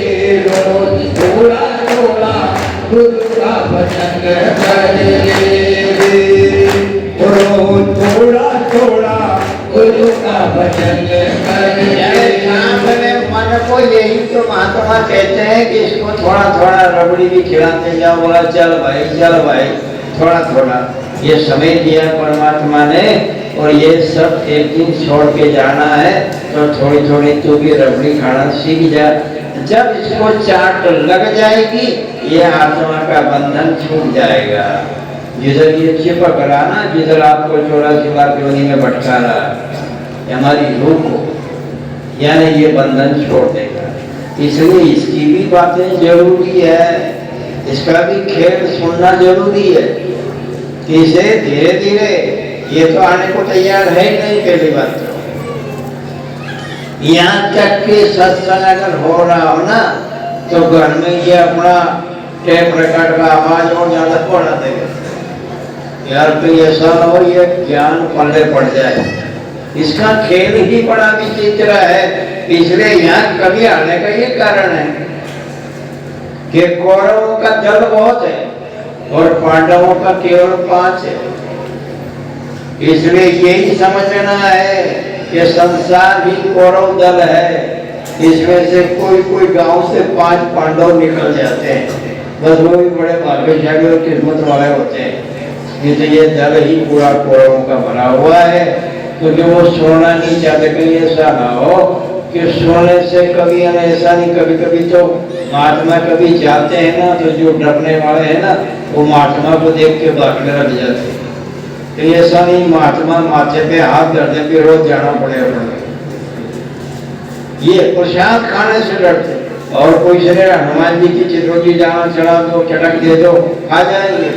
रोज थोड़ा थोड़ा गुरु का भजन कर ले, रोज थोड़ा थोड़ा गुरु का भजन कर ले। मन को यही तो महात्मा कहते हैं कि इसको थोड़ा थोड़ा रबड़ी भी खिलाते जाओ, बोला चल भाई थोड़ा थोड़ा। ये समय दिया परमात्मा ने, और ये सब एक दिन छोड़ के जाना है, तो थोड़ी थोड़ी तू भी रबड़ी खाना सीख जा। जब इसको चाट लग जाएगी, ये आत्मा का बंधन छूट जाएगा। जिधर ये चिपक रहा ना, जिधर आपको 84 लाख योनि में भटका रहा, हमारी रूह को, यानी ये बंधन छोड़ देगा। इसलिए इसकी भी बातें जरूरी है, इसका भी खेल सुनना जरूरी है। इसे धीरे धीरे, ये तो आने को तैयार है ही नहीं पहली बात तो। यहाँ तक कि सत्संग अगर हो रहा हो ना, तो घर में ये अपना टेप रिकॉर्ड का आवाज और ज्यादा बढ़ा देगा, यार तो ऐसा हो ये ज्ञान पल्ले पड़ जाए। इसका खेल ही बड़ा विचित्र है। इसलिए यहाँ कवि आने का ये कारण है कि कौरवों का दल बहुत है और पांडवों का केवल 5 है। इसलिए यही समझना है कि संसार ही कौरव दल है। इसमें से कोई कोई गांव से 5 पांडव निकल जाते हैं, बस वो भी बड़े भाग्यशाली और किस्मत वाले होते हैं। ये तो ये दल ही पूरा कौरवों का बना हुआ है, क्योंकि वो सोना नहीं चाहते। कहीं ऐसा ना हो कि सोने से कभी ऐसा नहीं, कभी कभी तो महात्मा कभी जाते हैं ना, तो जो डरने वाले हैं ना वो महात्मा को देख के भागने लग जाते हैं। तो ऐसा नहीं, महात्मा माथे पे हाथ धरने पे रोज जाना पड़ेगा। ये प्रसाद खाने से डरते, और कोई से हनुमान जी की चित्रोजी जाना चढ़ा दो, चटक दे दो, खा जाएंगे।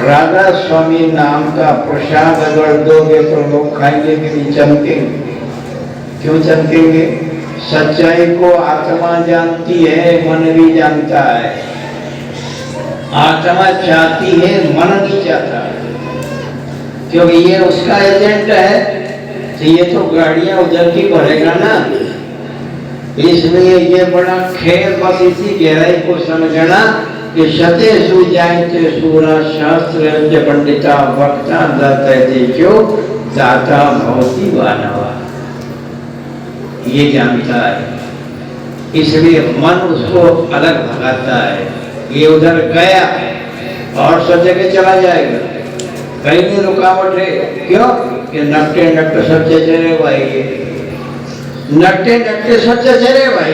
राधा स्वामी नाम का प्रसाद अगर दोगे तो लोग खाएंगे कि नहीं, चमकेंगे। क्यों चमकेंगे? सच्चाई को आत्मा जानती है, मन भी जानता है। आत्मा चाहती है, मन नहीं चाहता, क्योंकि ये उसका एजेंट है। तो ये तो गाड़ियां उधर की भरेगा ना, इसलिए ये बड़ा खेल। बस इसी गहराई को समझना कि शतेषु जायते शूरा शास्त्र पंडिता वक्ता दाता देजो दाता भवति वानवा, ये जानता है। इसलिए मन उसको अलग भगाता है। ये उधर गया और सब जगह चला जाएगा, कहीं नहीं रुकावट है। क्यों? कि नकटे नकटे सच्चे चले भाई, नकटे नकटे सच्चे चले भाई,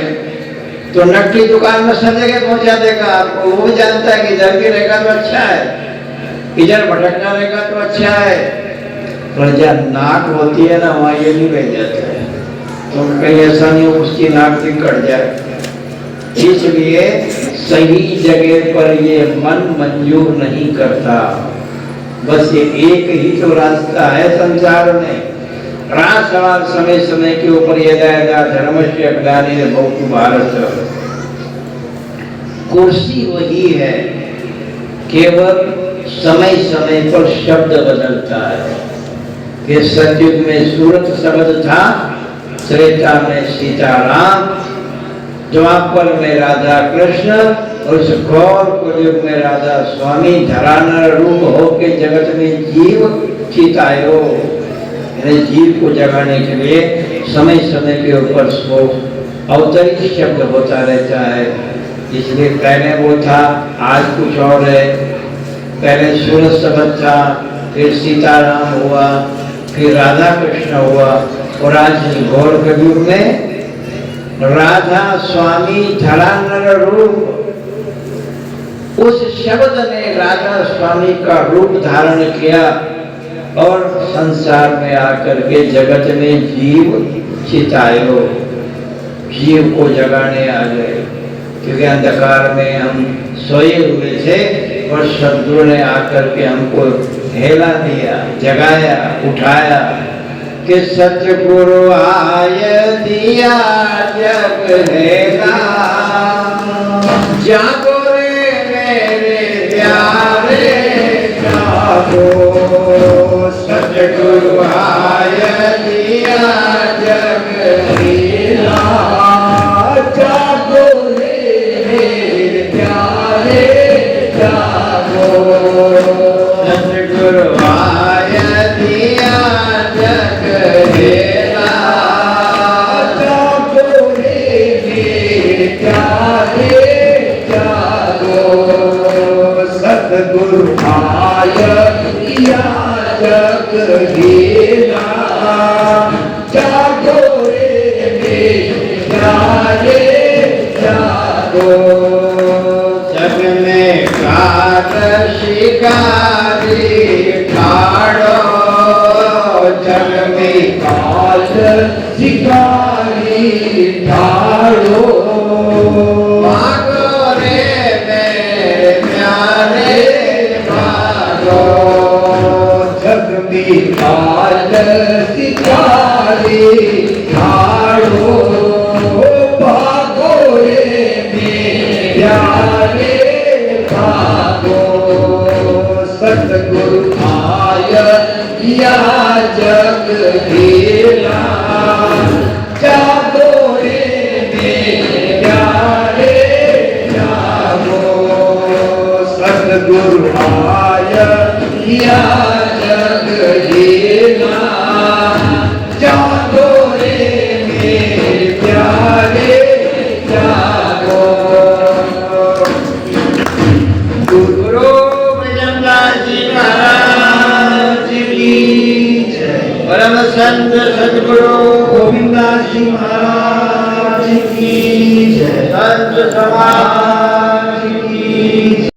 तो नकटी दुकान में सब जगह पहुंचा देगा आपको। वो भी जानता है कि इधर भी रहेगा तो अच्छा है, इधर भटकना रहेगा तो अच्छा है। पर जब नाक होती है ना, वहाँ ये नहीं रह जाता है, तो कहीं ऐसा नहीं उसकी नाक भी कट जाए। इसलिए सही जगह पर ये मन मंजूर नहीं करता। बस ये एक ही तो रास्ता है संसार में। रात सवाल समय समय के ऊपर यदा यदा धर्मस्य ग्लानिर्भवतु भारत, कुर्सी वही है, केवल समय समय पर शब्द बदलता है। कि सतयुग में सूरत शब्द था, त्रेता में सीताराम, द्वापर में राधा कृष्ण, और उस घोर कलयुग में राधा स्वामी धरानर रूप होके जगत में जीव चितायो। जीव को जगाने के लिए समय समय के ऊपर सो अवतरित शब्द होता रहता है। इसलिए पहले वो था, आज कुछ और है। पहले सूरज शब्द था, फिर सीताराम हुआ, फिर राधा कृष्ण हुआ, और आज घोर कलयुग में राधा स्वामी धरानर रूप। उस शब्द ने राधा स्वामी का रूप धारण किया और संसार में आकर के जगत में जीव चितायो, जीव को जगाने आ गए। क्योंकि अंधकार में हम सोए हुए थे और सद्गुरु ने आकर के हमको हेला दिया, जगाया, उठाया। कि सतगुरु आय दिया जग हेला, जागो रे मेरे प्यारे जागो। सतगुरु आय दिया जग हेला, जागो रे मेरे प्यारे जागो। सतगुरु आय दिया जग हेला, जागो रे मेरे प्यारे जागो। सतगुरु आय दिया जग हेला, जागो रे मेरे प्यारे जागो। जग में कार शिकारी ठाड़ो, जग में काल शिकारी ठाड़ो। भागो रे मेरे प्यारे भागो, जग में काल शिकारी ठाड़ो। भागो रे मेरे प्यारे भागो। सतगुरु आय दिया जग जग जीना जागो रे मेरे प्यारे जागो। गुरु भजनलाल जी महाराज की जय। परम संत सद्गुरु गोविंददास जी महाराज की जय। संत समाज